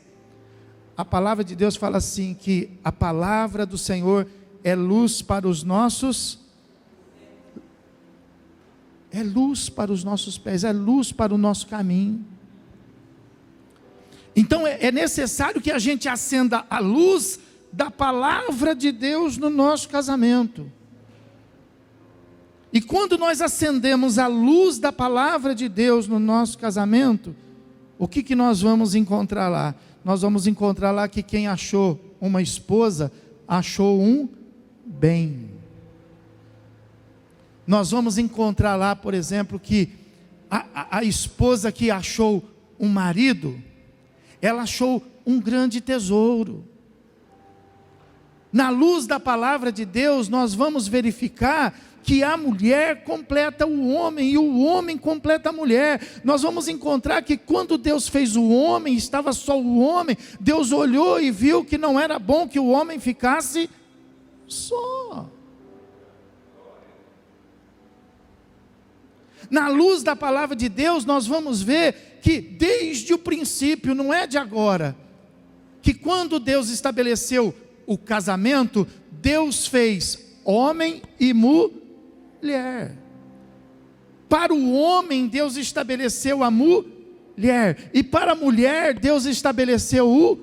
A palavra de Deus fala assim, que a palavra do Senhor é luz para os nossos, é luz para os nossos pés, é luz para o nosso caminho. Então é necessário que a gente acenda a luz da palavra de Deus no nosso casamento. E quando nós acendemos a luz da palavra de Deus no nosso casamento, o que nós vamos encontrar lá? Nós vamos encontrar lá que quem achou uma esposa, achou um bem. Nós vamos encontrar lá, por exemplo, que a esposa que achou um marido, ela achou um grande tesouro. Na luz da palavra de Deus, nós vamos verificar que a mulher completa o homem e o homem completa a mulher. Nós vamos encontrar que quando Deus fez o homem, estava só o homem, Deus olhou e viu que não era bom que o homem ficasse só. Na luz da palavra de Deus, nós vamos ver que desde o princípio, não é de agora, que quando Deus estabeleceu o casamento, Deus fez homem e mulher. Para o homem, Deus estabeleceu a mulher, e para a mulher, Deus estabeleceu o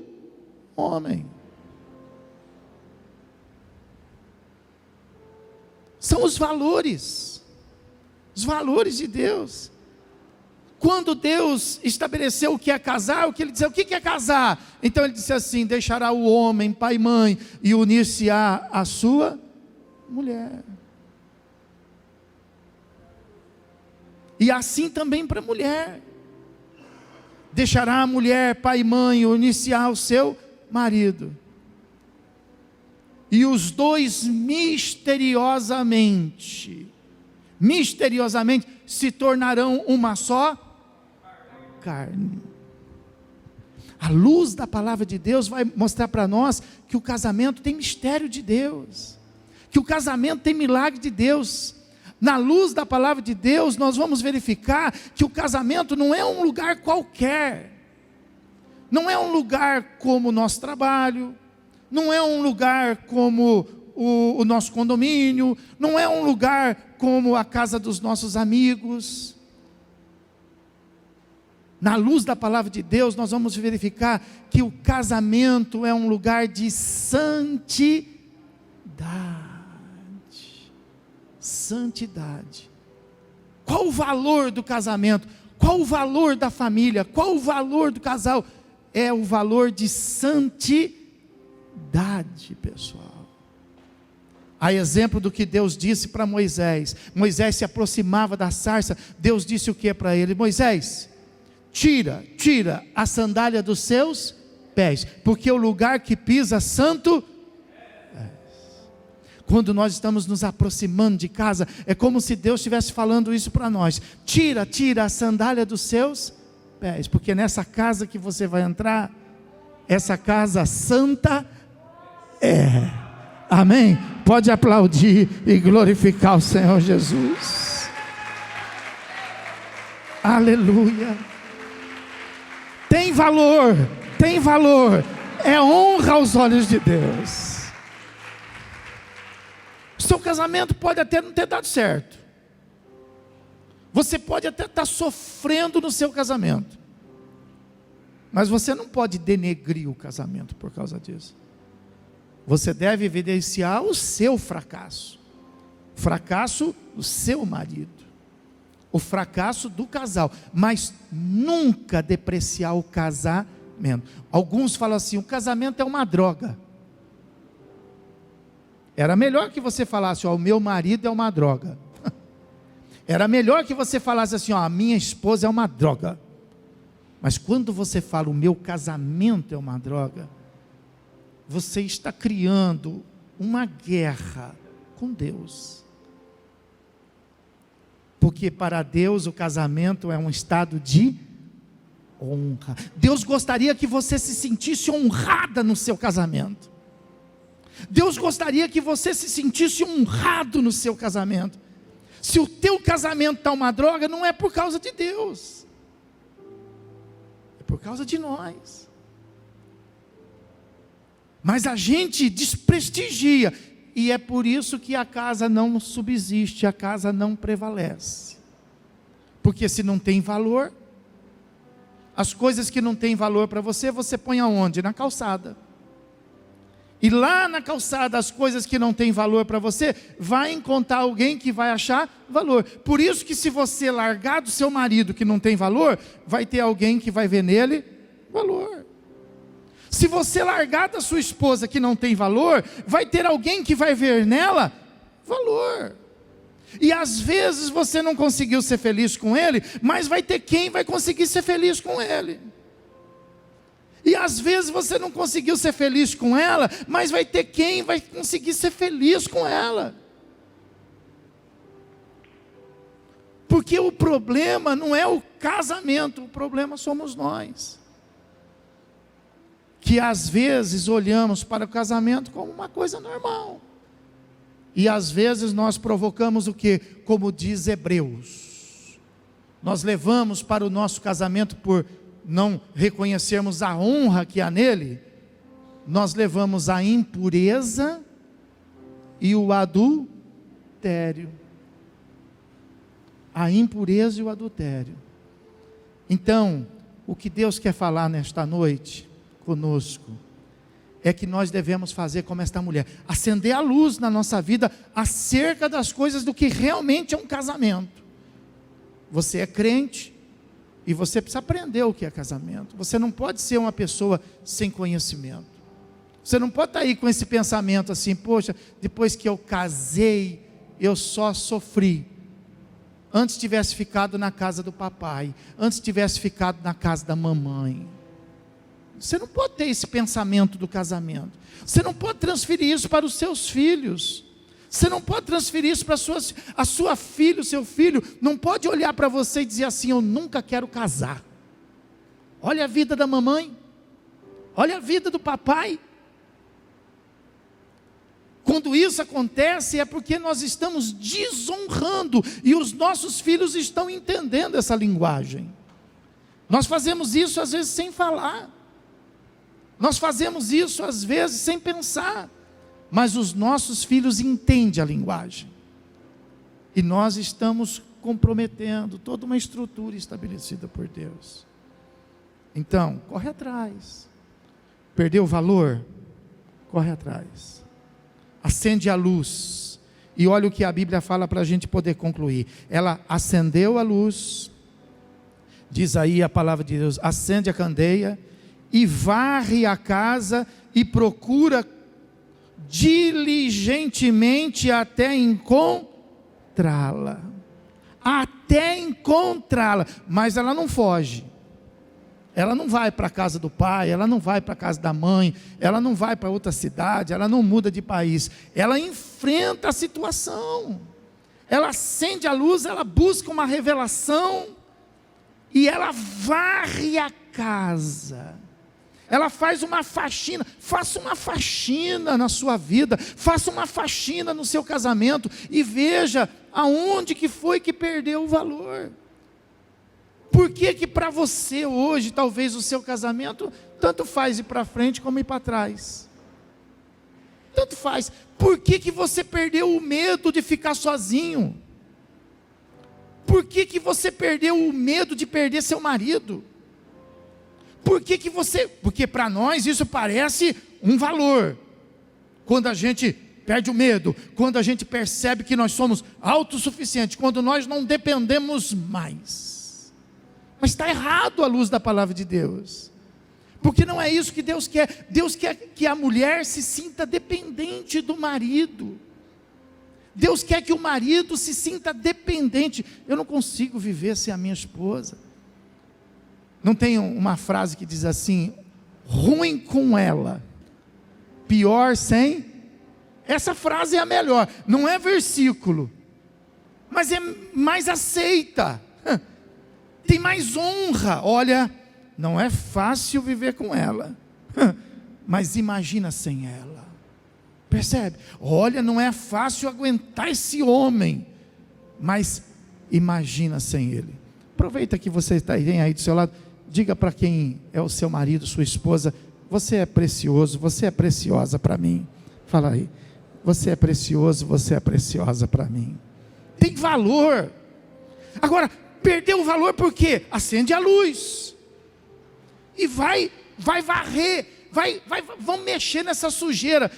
homem. São os valores de Deus. Quando Deus estabeleceu o que é casar, o que ele dizia, o que é casar? Então ele disse assim, deixará o homem, pai e mãe, e unir-se a sua mulher. E assim também para a mulher, deixará a mulher, pai e mãe, e unir-se ao seu marido, e os dois misteriosamente se tornarão uma só carne. A luz da palavra de Deus vai mostrar para nós que o casamento tem mistério de Deus, que o casamento tem milagre de Deus. Na luz da palavra de Deus, nós vamos verificar que o casamento não é um lugar qualquer, não é um lugar como o nosso trabalho, não é um lugar como o nosso condomínio, não é um lugar como a casa dos nossos amigos. Na luz da palavra de Deus, nós vamos verificar que o casamento é um lugar de santidade. Santidade. Qual o valor do casamento? Qual o valor da família? Qual o valor do casal? É o valor de santidade, pessoal. A exemplo do que Deus disse para Moisés. Moisés se aproximava da sarça. Deus disse o que para ele? Moisés, tira a sandália dos seus pés, porque o lugar que pisa santo. Quando nós estamos nos aproximando de casa, é como se Deus estivesse falando isso para nós. Tira a sandália dos seus pés, porque nessa casa que você vai entrar, essa casa santa é. Amém? Pode aplaudir e glorificar o Senhor Jesus. Aleluia. Tem valor, é honra aos olhos de Deus. Seu casamento pode até não ter dado certo. Você pode até estar sofrendo no seu casamento. Mas você não pode denegrir o casamento por causa disso. Você deve evidenciar o seu fracasso. O fracasso do seu marido. O fracasso do casal. Mas nunca depreciar o casamento. Alguns falam assim, o casamento é uma droga. Era melhor que você falasse, ó, o meu marido é uma droga. Era melhor que você falasse assim, ó, a minha esposa é uma droga. Mas quando você fala, o meu casamento é uma droga, você está criando uma guerra com Deus. Porque para Deus o casamento é um estado de honra. Deus gostaria que você se sentisse honrada no seu casamento. Deus gostaria que você se sentisse honrado no seu casamento. Se o teu casamento está uma droga, não é por causa de Deus, é por causa de nós. Mas a gente desprestigia, e é por isso que a casa não subsiste, a casa não prevalece. Porque se não tem valor, as coisas que não têm valor para você, você põe aonde? Na calçada. E lá na calçada, as coisas que não têm valor para você, vai encontrar alguém que vai achar valor. Por isso que se você largar do seu marido que não tem valor, vai ter alguém que vai ver nele valor. Se você largar da sua esposa que não tem valor, vai ter alguém que vai ver nela valor. E às vezes você não conseguiu ser feliz com ele, mas vai ter quem vai conseguir ser feliz com ele. E às vezes você não conseguiu ser feliz com ela, mas vai ter quem vai conseguir ser feliz com ela. Porque o problema não é o casamento, o problema somos nós. Que às vezes olhamos para o casamento como uma coisa normal. E às vezes nós provocamos o quê? Como diz Hebreus. Nós levamos para o nosso casamento por não reconhecermos a honra que há nele, nós levamos a impureza e o adultério. A impureza e o adultério. Então, o que Deus quer falar nesta noite conosco é que nós devemos fazer como esta mulher, acender a luz na nossa vida acerca das coisas do que realmente é um casamento. Você é crente, e você precisa aprender o que é casamento. Você não pode ser uma pessoa sem conhecimento. Você não pode estar aí com esse pensamento assim, poxa, depois que eu casei, eu só sofri. Antes tivesse ficado na casa do papai, antes tivesse ficado na casa da mamãe. Você não pode ter esse pensamento do casamento. Você não pode transferir isso para os seus filhos. Você não pode transferir isso para a sua filha, o seu filho não pode olhar para você e dizer assim, eu nunca quero casar. olha a vida da mamãe, olha a vida do papai. Quando isso acontece é porque nós estamos desonrando, e os nossos filhos estão entendendo essa linguagem. Nós fazemos isso às vezes sem falar, nós fazemos isso às vezes sem pensar, mas os nossos filhos entendem a linguagem, e nós estamos comprometendo toda uma estrutura estabelecida por Deus. Então, corre atrás. Perdeu o valor? Corre atrás. Acende a luz. E olha o que a Bíblia fala para a gente poder concluir. Ela acendeu a luz, diz aí a palavra de Deus, acende a candeia, e varre a casa, e procura diligentemente até encontrá-la. Até encontrá-la. Mas ela não foge. Ela não vai para a casa do pai, ela não vai para a casa da mãe, ela não vai para outra cidade, ela não muda de país. Ela enfrenta a situação. Ela acende a luz, ela busca uma revelação, e ela varre a casa. Ela faz uma faxina. Faça uma faxina na sua vida, faça uma faxina no seu casamento, e veja aonde que foi que perdeu o valor. Por que para você hoje, talvez o seu casamento, tanto faz ir para frente como ir para trás? Tanto faz. Por que você perdeu o medo de ficar sozinho? Por que você perdeu o medo de perder seu marido? Porque para nós isso parece um valor. Quando a gente perde o medo, quando a gente percebe que nós somos autossuficientes, quando nós não dependemos mais. Mas está errado à luz da palavra de Deus, porque não é isso que Deus quer. Deus quer que a mulher se sinta dependente do marido. Deus quer que o marido se sinta dependente. Eu não consigo viver sem a minha esposa. Não tem uma frase que diz assim: ruim com ela, pior sem? Essa frase é a melhor, não é versículo, mas é mais aceita, tem mais honra. Olha, não é fácil viver com ela, mas imagina sem ela. Percebe? Olha, não é fácil aguentar esse homem, mas imagina sem ele. Aproveita que você vem aí do seu lado, diga para quem é o seu marido, sua esposa: você é precioso, você é preciosa para mim. Fala aí: você é precioso, você é preciosa para mim. Tem valor. Agora, perdeu o valor por quê? Acende a luz e vai varrer, vamos mexer nessa sujeira.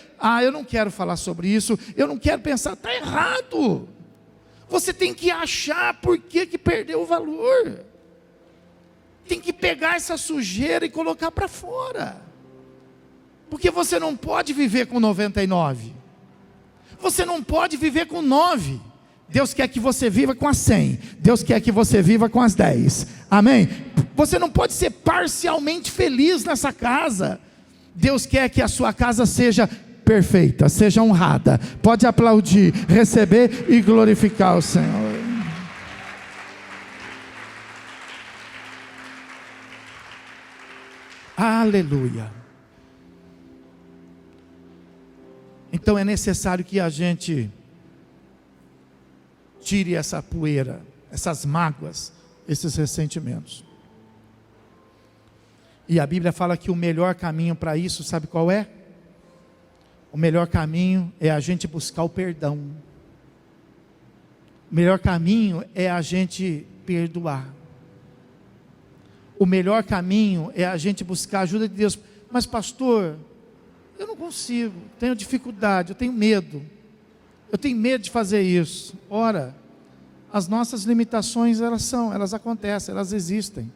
Eu não quero falar sobre isso, eu não quero pensar. Está errado. Você tem que achar por que perdeu o valor. Tem que pegar essa sujeira e colocar para fora, porque você não pode viver com 99, você não pode viver com 9. Deus quer que você viva com as 100, Deus quer que você viva com as 10, amém? Você não pode ser parcialmente feliz nessa casa. Deus quer que a sua casa seja perfeita, seja honrada. Pode aplaudir, receber e glorificar o Senhor. Aleluia. Então é necessário que a gente tire essa poeira, essas mágoas, esses ressentimentos. E a Bíblia fala que o melhor caminho para isso, sabe qual é? O melhor caminho é a gente buscar o perdão. O melhor caminho é a gente perdoar. O melhor caminho é a gente buscar a ajuda de Deus. Mas pastor, eu não consigo, tenho dificuldade, eu tenho medo. Eu tenho medo de fazer isso. Ora, as nossas limitações, elas acontecem, elas existem.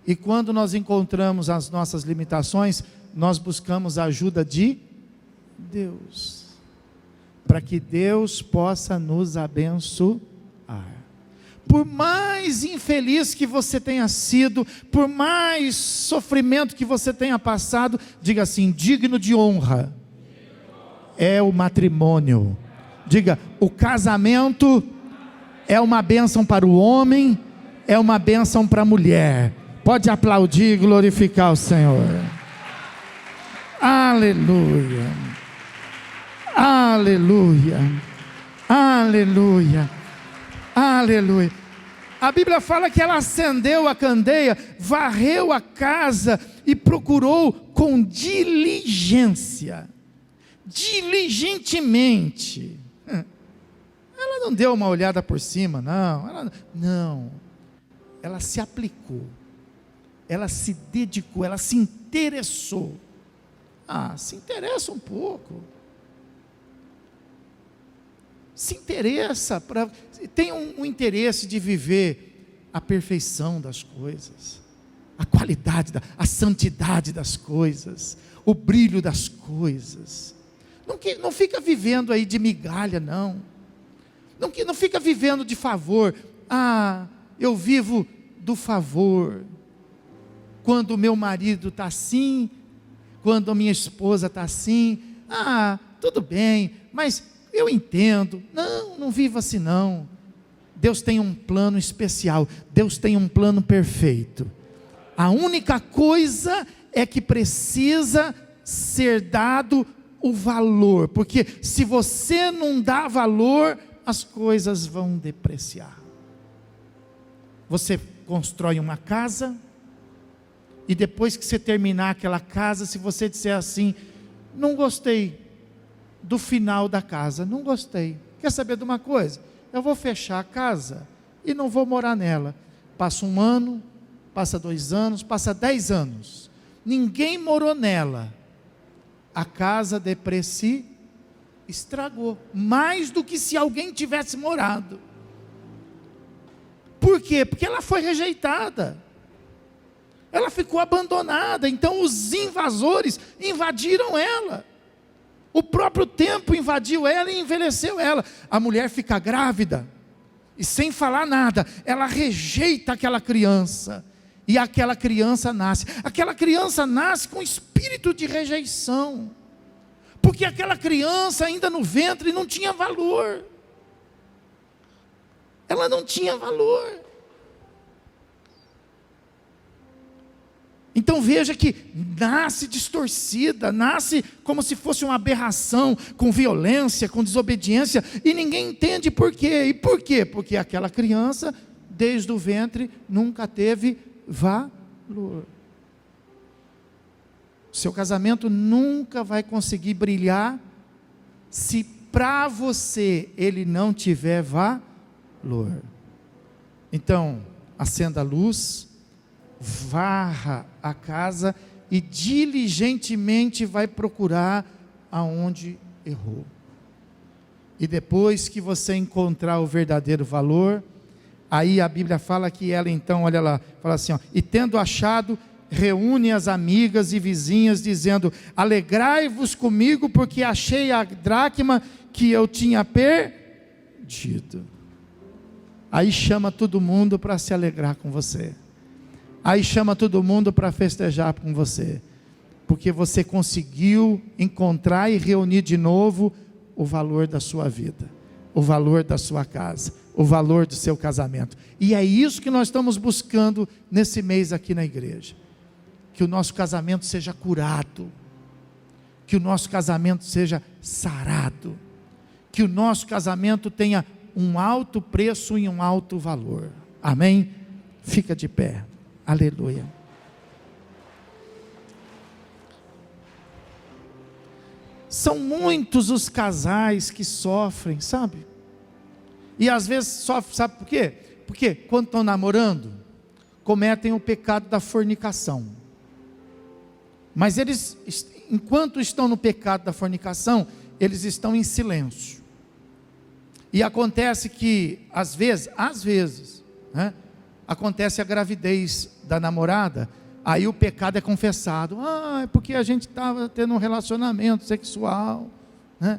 E quando nós encontramos as nossas limitações, nós buscamos a ajuda de Deus, para que Deus possa nos abençoar. Por mais infeliz que você tenha sido, por mais sofrimento que você tenha passado, diga assim: digno de honra é o matrimônio. Diga: o casamento é uma bênção para o homem, é uma bênção para a mulher, Pode aplaudir e glorificar o Senhor. Aleluia. Aleluia. Aleluia. Aleluia. A Bíblia fala que ela acendeu a candeia, varreu a casa e procurou com diligência. Diligentemente. Ela não deu uma olhada por cima, não. Ela se aplicou. Ela se dedicou, ela se interessou. Se interessa um pouco. Se interessa, tem um interesse de viver a perfeição das coisas, a qualidade, a santidade das coisas, o brilho das coisas. Não fica vivendo aí de migalha, não fica vivendo de favor. Eu vivo do favor, quando o meu marido está assim, quando a minha esposa está assim, tudo bem, mas eu entendo. Não viva assim não. Deus tem um plano especial, Deus tem um plano perfeito. A única coisa é que precisa ser dado o valor, porque se você não dá valor, as coisas vão depreciar. Você constrói uma casa, e depois que você terminar aquela casa, se você disser assim: não gostei do final da casa, não gostei, quer saber de uma coisa? Eu vou fechar a casa e não vou morar nela. Passa 1 ano, passa 2 anos, passa 10 anos, ninguém morou nela, a casa deprecia, estragou, mais do que se alguém tivesse morado. Por quê? Porque ela foi rejeitada, ela ficou abandonada. Então os invasores invadiram ela, o próprio tempo invadiu ela e envelheceu ela. A mulher fica grávida, e sem falar nada, ela rejeita aquela criança, e aquela criança nasce com espírito de rejeição, porque aquela criança ainda no ventre não tinha valor, ela não tinha valor. Então veja que nasce distorcida, nasce como se fosse uma aberração, com violência, com desobediência, e ninguém entende por quê. E por quê? Porque aquela criança, desde o ventre, nunca teve valor. Seu casamento nunca vai conseguir brilhar se para você ele não tiver valor. Então, acenda a luz, varra a casa e diligentemente vai procurar aonde errou. E depois que você encontrar o verdadeiro valor, aí a Bíblia fala que ela então, olha lá, fala assim, e tendo achado, reúne as amigas e vizinhas, dizendo: alegrai-vos comigo, porque achei a dracma que eu tinha perdido. Aí chama todo mundo para se alegrar com você, aí chama todo mundo para festejar com você, porque você conseguiu encontrar e reunir de novo o valor da sua vida, o valor da sua casa, o valor do seu casamento. E é isso que nós estamos buscando nesse mês aqui na igreja. Que o nosso casamento seja curado, que o nosso casamento seja sarado, que o nosso casamento tenha um alto preço e um alto valor. Amém? Fica de pé. Aleluia. São muitos os casais que sofrem, sabe? E às vezes sofrem, sabe por quê? Porque quando estão namorando, cometem o pecado da fornicação. Mas eles, enquanto estão no pecado da fornicação, eles estão em silêncio. E acontece que, às vezes, né, acontece a gravidez da namorada, aí o pecado é confessado. É porque a gente estava tendo um relacionamento sexual, né?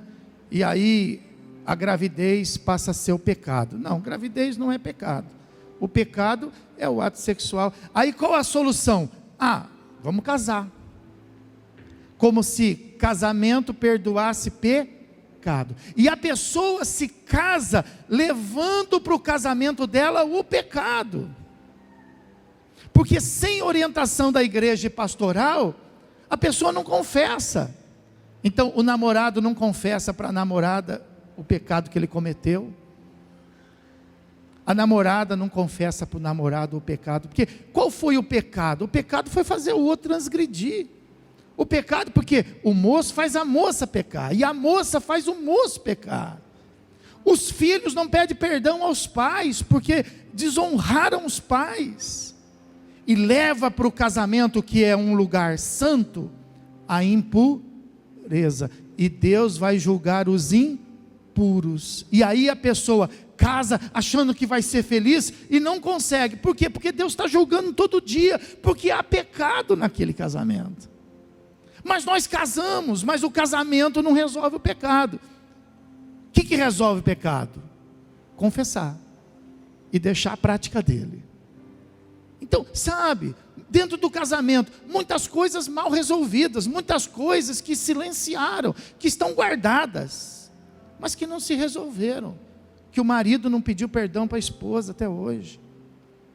E aí a gravidez passa a ser o pecado. Não, gravidez não é pecado. O pecado é o ato sexual. Aí qual a solução? Vamos casar. Como se casamento perdoasse pecado. E a pessoa se casa levando para o casamento dela o pecado. Porque sem orientação da igreja e pastoral, a pessoa não confessa. Então o namorado não confessa para a namorada o pecado que ele cometeu. A namorada não confessa para o namorado o pecado. Porque qual foi o pecado? O pecado foi fazer o outro transgredir. O pecado, porque o moço faz a moça pecar, e a moça faz o moço pecar. Os filhos não pedem perdão aos pais, porque desonraram os pais. E leva para o casamento, que é um lugar santo, a impureza. E Deus vai julgar os impuros. E aí a pessoa casa achando que vai ser feliz e não consegue. Por quê? Porque Deus está julgando todo dia, porque há pecado naquele casamento. Mas nós casamos, mas o casamento não resolve o pecado. O que resolve o pecado? Confessar e deixar a prática dele. Então, sabe, dentro do casamento, muitas coisas mal resolvidas, muitas coisas que silenciaram, que estão guardadas, mas que não se resolveram. Que o marido não pediu perdão para a esposa até hoje,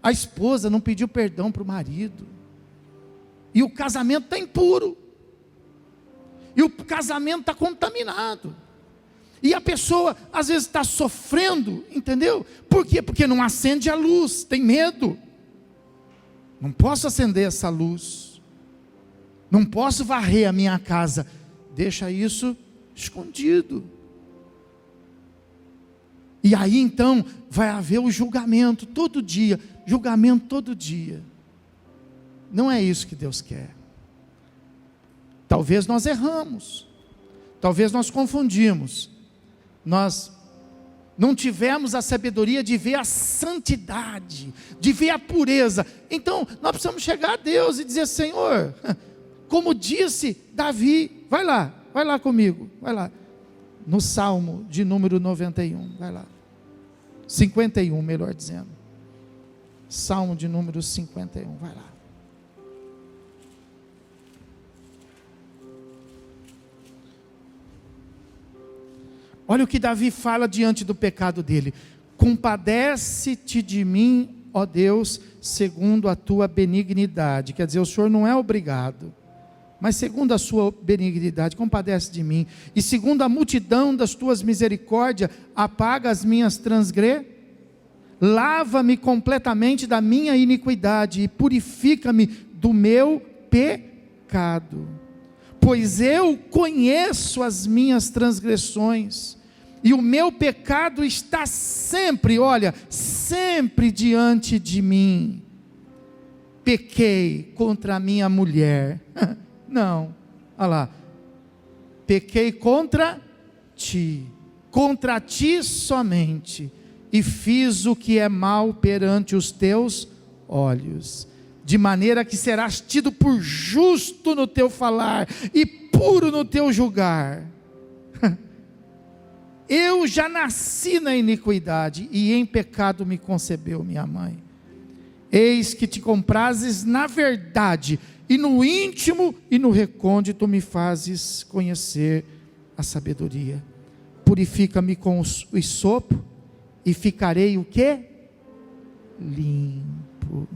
a esposa não pediu perdão para o marido, e o casamento está impuro, e o casamento está contaminado, e a pessoa às vezes está sofrendo, entendeu? Por quê? Porque não acende a luz, tem medo. Não posso acender essa luz, não posso varrer a minha casa, deixa isso escondido. E aí então vai haver o julgamento todo dia, julgamento todo dia. Não é isso que Deus quer. Talvez nós erramos, talvez nós confundimos, nós não tivemos a sabedoria de ver a santidade, de ver a pureza. Então nós precisamos chegar a Deus e dizer: Senhor, como disse Davi, vai lá comigo, vai lá, no Salmo de número 91, vai lá, 51 melhor dizendo, Salmo de número 51, vai lá. Olha o que Davi fala diante do pecado dele: compadece-te de mim, ó Deus, segundo a tua benignidade. Quer dizer, o Senhor não é obrigado, mas segundo a sua benignidade, compadece de mim, e segundo a multidão das tuas misericórdias, apaga as minhas transgressões, lava-me completamente da minha iniquidade, e purifica-me do meu pecado, pois eu conheço as minhas transgressões, e o meu pecado está sempre, olha, sempre diante de mim. Pequei contra a minha mulher, não, olha lá, pequei contra ti somente, e fiz o que é mal perante os teus olhos, de maneira que serás tido por justo no teu falar, e puro no teu julgar. Eu já nasci na iniquidade, e em pecado me concebeu minha mãe. Eis que te comprazes na verdade, e no íntimo e no recôndito me fazes conhecer a sabedoria. Purifica-me com o isopo, e ficarei o quê? Limpo.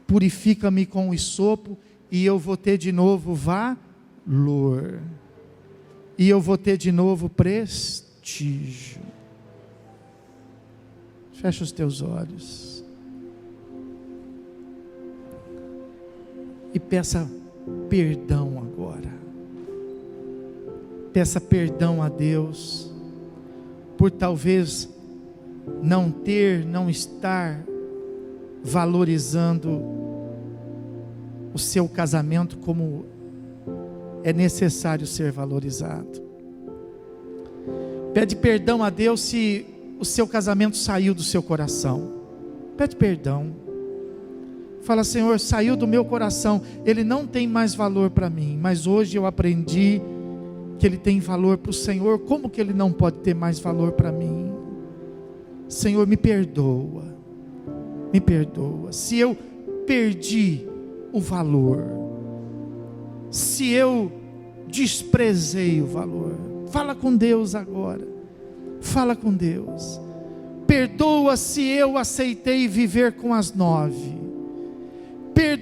Purifica-me com o isopo, e eu vou ter de novo valor, e eu vou ter de novo prestígio. Fecha os teus olhos e peça perdão agora. Peça perdão a Deus por talvez não estar valorizando o seu casamento como é necessário ser valorizado. Pede perdão a Deus se o seu casamento saiu do seu coração. Pede perdão. Fala: Senhor, saiu do meu coração, ele não tem mais valor para mim, mas hoje eu aprendi que ele tem valor para o Senhor. Como que ele não pode ter mais valor para mim? Senhor, me perdoa, se eu perdi o valor, se eu desprezei o valor. Fala com Deus agora, fala com Deus. Perdoa se eu aceitei viver com as 9,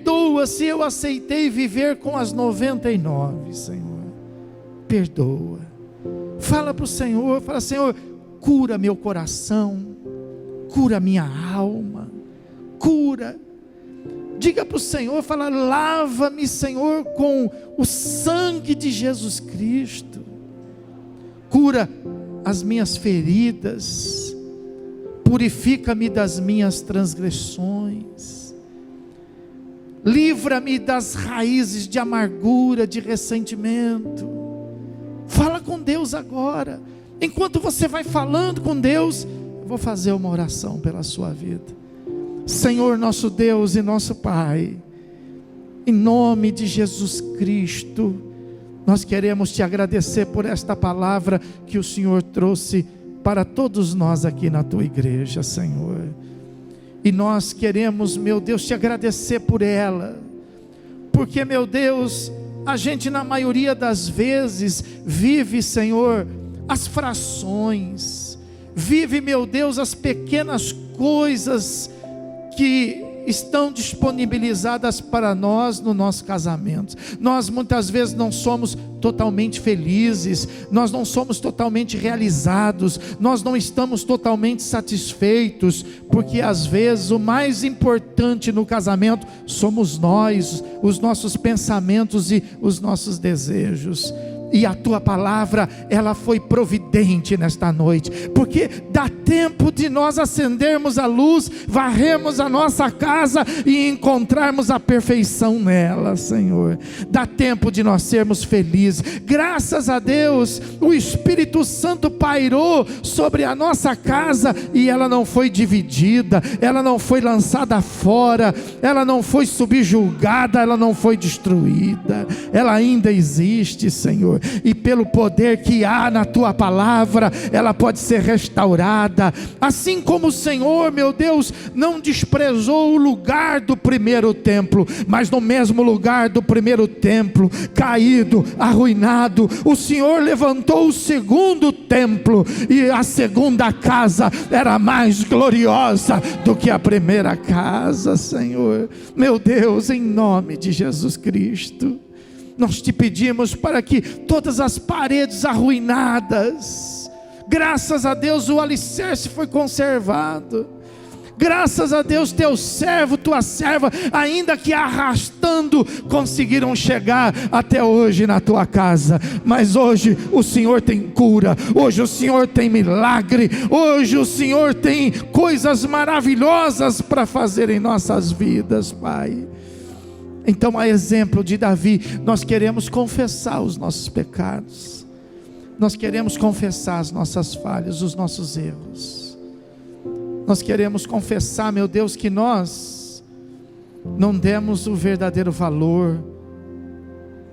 perdoa se eu aceitei viver com as 99, Senhor, perdoa. Fala para o Senhor, fala: Senhor, cura meu coração, cura minha alma, cura. Diga para o Senhor, fala: lava-me, Senhor, com o sangue de Jesus Cristo, cura as minhas feridas, purifica-me das minhas transgressões, livra-me das raízes de amargura, de ressentimento. Fala com Deus agora. Enquanto você vai falando com Deus, eu vou fazer uma oração pela sua vida. Senhor, nosso Deus e nosso Pai, em nome de Jesus Cristo, nós queremos te agradecer por esta palavra que o Senhor trouxe para todos nós aqui na tua igreja, Senhor. E nós queremos, meu Deus, te agradecer por ela, porque, meu Deus, a gente na maioria das vezes vive, Senhor, as frações, vive, meu Deus, as pequenas coisas que estão disponibilizadas para nós no nosso casamento. Nós muitas vezes não somos totalmente felizes, nós não somos totalmente realizados, nós não estamos totalmente satisfeitos, porque às vezes o mais importante no casamento somos nós, os nossos pensamentos e os nossos desejos. E a tua palavra, ela foi providente nesta noite, porque dá tempo de nós acendermos a luz, varremos a nossa casa e encontrarmos a perfeição nela, Senhor. Dá tempo de nós sermos felizes. Graças a Deus, o Espírito Santo pairou sobre a nossa casa e ela não foi dividida, ela não foi lançada fora, ela não foi subjugada, ela não foi destruída, ela ainda existe, Senhor. E pelo poder que há na tua palavra, ela pode ser restaurada, assim como o Senhor, meu Deus, não desprezou o lugar do primeiro templo, mas no mesmo lugar do primeiro templo, caído, arruinado, o Senhor levantou o segundo templo, e a segunda casa era mais gloriosa do que a primeira casa, Senhor. Meu Deus, em nome de Jesus Cristo, nós te pedimos para que todas as paredes arruinadas, graças a Deus o alicerce foi conservado, graças a Deus teu servo, tua serva, ainda que arrastando, conseguiram chegar até hoje na tua casa. Mas hoje o Senhor tem cura, hoje o Senhor tem milagre, hoje o Senhor tem coisas maravilhosas para fazer em nossas vidas, Pai. Então, a exemplo de Davi, nós queremos confessar os nossos pecados, nós queremos confessar as nossas falhas, os nossos erros. Nós queremos confessar, meu Deus, que nós não demos o verdadeiro valor,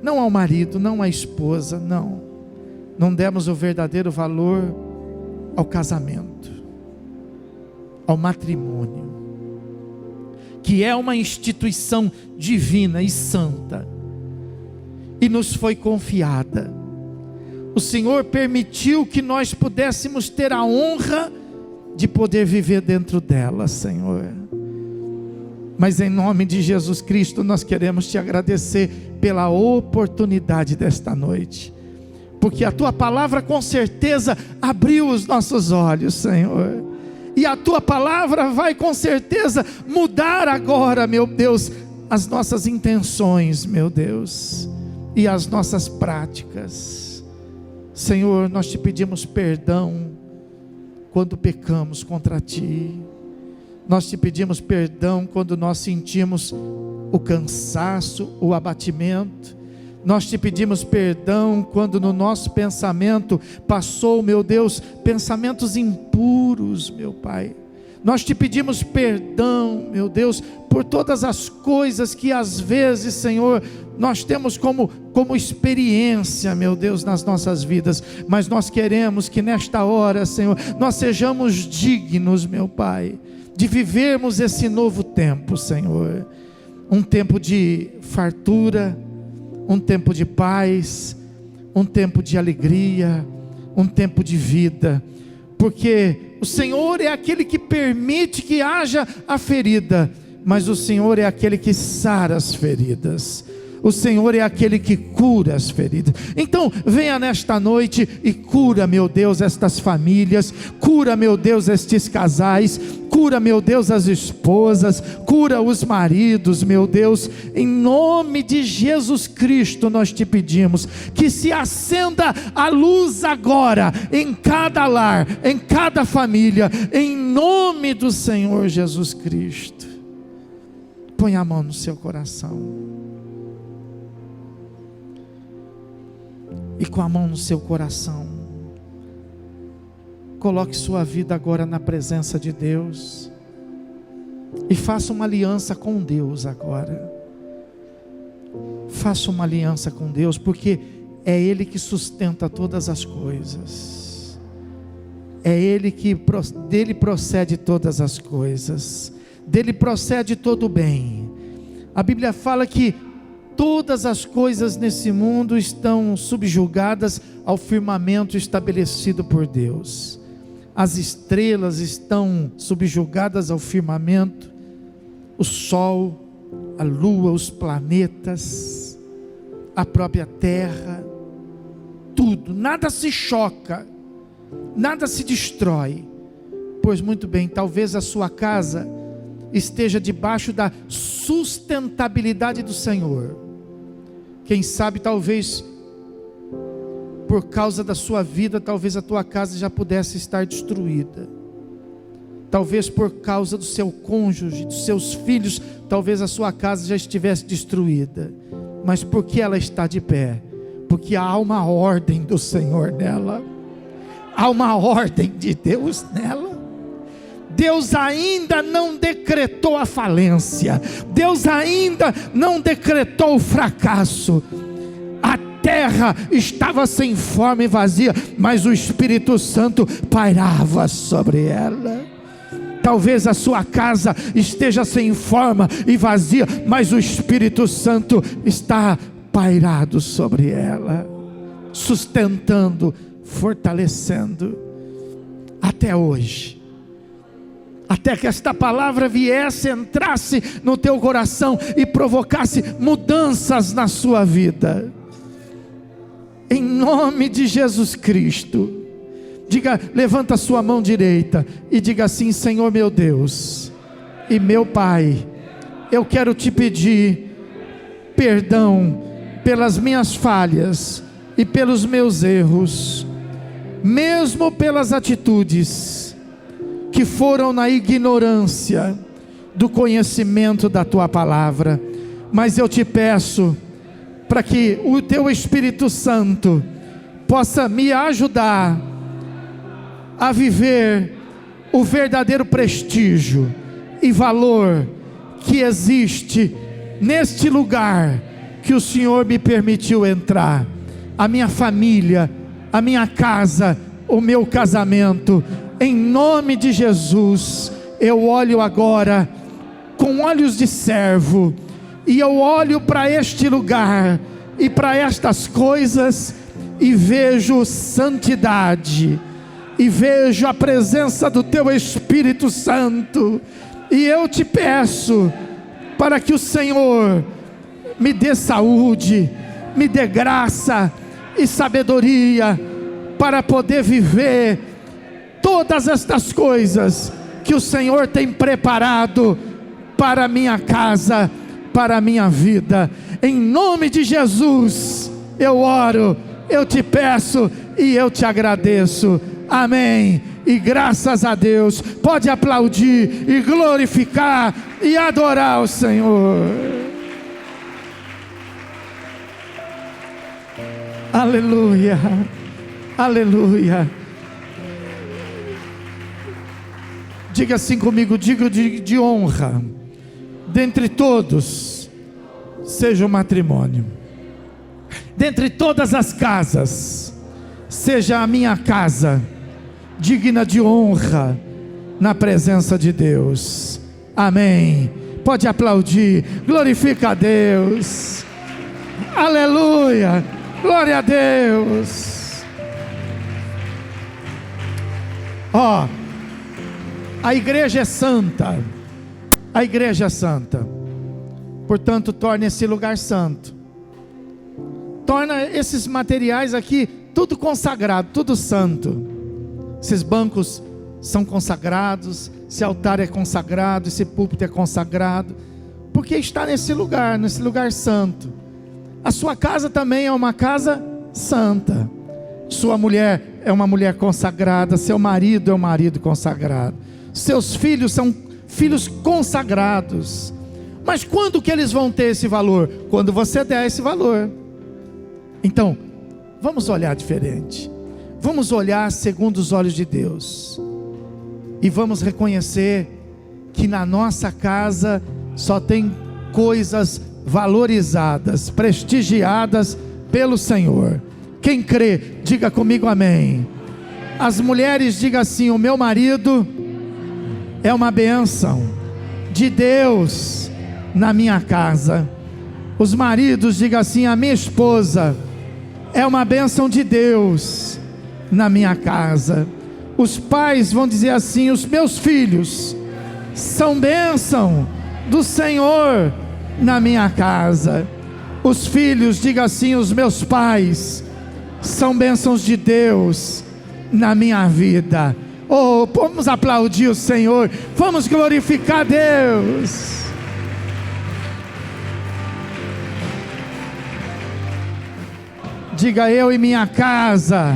não ao marido, não à esposa, não demos o verdadeiro valor ao casamento, ao matrimônio, que é uma instituição divina e santa, e nos foi confiada. O Senhor permitiu que nós pudéssemos ter a honra de poder viver dentro dela, Senhor. Mas em nome de Jesus Cristo, nós queremos te agradecer pela oportunidade desta noite, porque a tua palavra com certeza abriu os nossos olhos, Senhor. E a tua palavra vai com certeza mudar agora, meu Deus, as nossas intenções, meu Deus, e as nossas práticas. Senhor, nós te pedimos perdão quando pecamos contra ti. Nós te pedimos perdão quando nós sentimos o cansaço, o abatimento. Nós te pedimos perdão quando no nosso pensamento passou, meu Deus, pensamentos impuros, meu Pai. Nós te pedimos perdão, meu Deus, por todas as coisas que às vezes, Senhor, nós temos como experiência, meu Deus, nas nossas vidas. Mas nós queremos que nesta hora, Senhor, nós sejamos dignos, meu Pai, de vivermos esse novo tempo, Senhor. Um tempo de fartura, um tempo de paz, um tempo de alegria, um tempo de vida, porque o Senhor é aquele que permite que haja a ferida, mas o Senhor é aquele que sara as feridas. O Senhor é aquele que cura as feridas. Então venha nesta noite e cura, meu Deus, estas famílias. Cura, meu Deus, estes casais. Cura, meu Deus, as esposas. Cura os maridos, meu Deus. Em nome de Jesus Cristo nós te pedimos que se acenda a luz agora em cada lar, em cada família, em nome do Senhor Jesus Cristo. Põe a mão no seu coração. E com a mão no seu coração, coloque sua vida agora na presença de Deus, e faça uma aliança com Deus agora. Faça uma aliança com Deus, porque é Ele que sustenta todas as coisas, é Ele que dele procede todas as coisas, dele procede todo o bem. A Bíblia fala que todas as coisas nesse mundo estão subjugadas ao firmamento estabelecido por Deus. As estrelas estão subjugadas ao firmamento, o sol, a lua, os planetas, a própria terra, tudo, nada se choca, nada se destrói. Pois muito bem, talvez a sua casa esteja debaixo da sustentabilidade do Senhor. Quem sabe, talvez, por causa da sua vida, talvez a tua casa já pudesse estar destruída. Talvez por causa do seu cônjuge, dos seus filhos, talvez a sua casa já estivesse destruída. Mas por que ela está de pé? Porque há uma ordem do Senhor nela. Há uma ordem de Deus nela. Deus ainda não decretou a falência, Deus ainda não decretou o fracasso. A terra estava sem forma e vazia, mas o Espírito Santo pairava sobre ela. Talvez a sua casa esteja sem forma e vazia, mas o Espírito Santo está pairado sobre ela, sustentando, fortalecendo, até hoje. Até que esta palavra viesse, entrasse no teu coração e provocasse mudanças na sua vida. Em nome de Jesus Cristo. Diga, levanta a sua mão direita e diga assim: Senhor meu Deus e meu Pai, eu quero te pedir perdão pelas minhas falhas e pelos meus erros, mesmo pelas atitudes que foram na ignorância do conhecimento da tua palavra. Mas eu te peço para que o teu Espírito Santo possa me ajudar a viver o verdadeiro prestígio e valor que existe neste lugar que o Senhor me permitiu entrar. A minha família, a minha casa, o meu casamento. Em nome de Jesus, eu olho agora com olhos de servo, e eu olho para este lugar e para estas coisas, e vejo santidade, e vejo a presença do teu Espírito Santo, e eu te peço para que o Senhor me dê saúde, me dê graça e sabedoria para poder viver todas estas coisas que o Senhor tem preparado para a minha casa, para a minha vida. Em nome de Jesus eu oro, eu te peço e eu te agradeço. Amém. E graças a Deus. Pode aplaudir e glorificar e adorar o Senhor. Aleluia, aleluia. Diga assim comigo, diga de honra. Dentre todos, seja o matrimônio. Dentre todas as casas, seja a minha casa digna de honra na presença de Deus. Amém. Pode aplaudir, glorifica a Deus. Aleluia, glória a Deus. Ó, a igreja é santa, A igreja é santa, portanto torne esse lugar santo. Torna esses materiais aqui tudo consagrado, tudo santo. Esses bancos são consagrados, esse altar é consagrado, esse púlpito é consagrado, porque está nesse lugar santo. A sua casa também é uma casa santa. Sua mulher é uma mulher consagrada, seu marido é um marido consagrado, seus filhos são filhos consagrados. Mas quando que eles vão ter esse valor? Quando você der esse valor. Então, vamos olhar diferente. Vamos olhar segundo os olhos de Deus. E vamos reconhecer que na nossa casa só tem coisas valorizadas, prestigiadas pelo Senhor. Quem crê, diga comigo amém. As mulheres, diga assim: o meu marido é uma bênção de Deus na minha casa. Os maridos, diga assim: a minha esposa é uma bênção de Deus na minha casa. Os pais vão dizer assim: os meus filhos são bênção do Senhor na minha casa. Os filhos, diga assim: os meus pais são bênçãos de Deus na minha vida. Oh, vamos aplaudir o Senhor, vamos glorificar Deus. Diga: eu e minha casa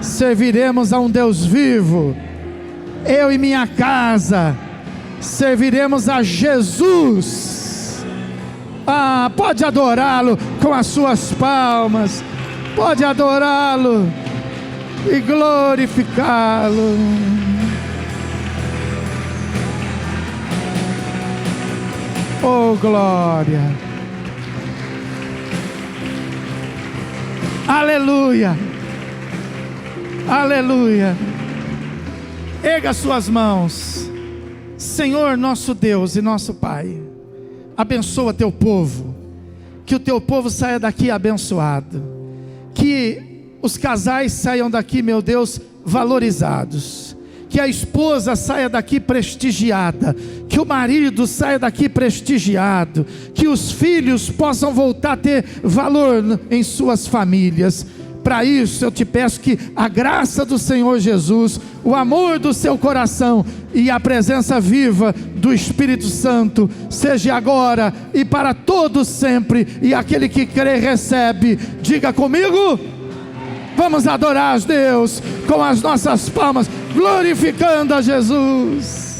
serviremos a um Deus vivo. Eu e minha casa serviremos a Jesus. Pode adorá-lo com as suas palmas, pode adorá-lo e glorificá-lo. Oh, glória. Aleluia, aleluia. Erga suas mãos. Senhor nosso Deus e nosso Pai, abençoa teu povo, que o teu povo saia daqui abençoado, que os casais saiam daqui, meu Deus, valorizados, que a esposa saia daqui prestigiada, que o marido saia daqui prestigiado, que os filhos possam voltar a ter valor em suas famílias. Para isso eu te peço que a graça do Senhor Jesus, o amor do seu coração e a presença viva do Espírito Santo seja agora e para todos sempre. E aquele que crê recebe, diga comigo. Vamos adorar a Deus com as nossas palmas, glorificando a Jesus.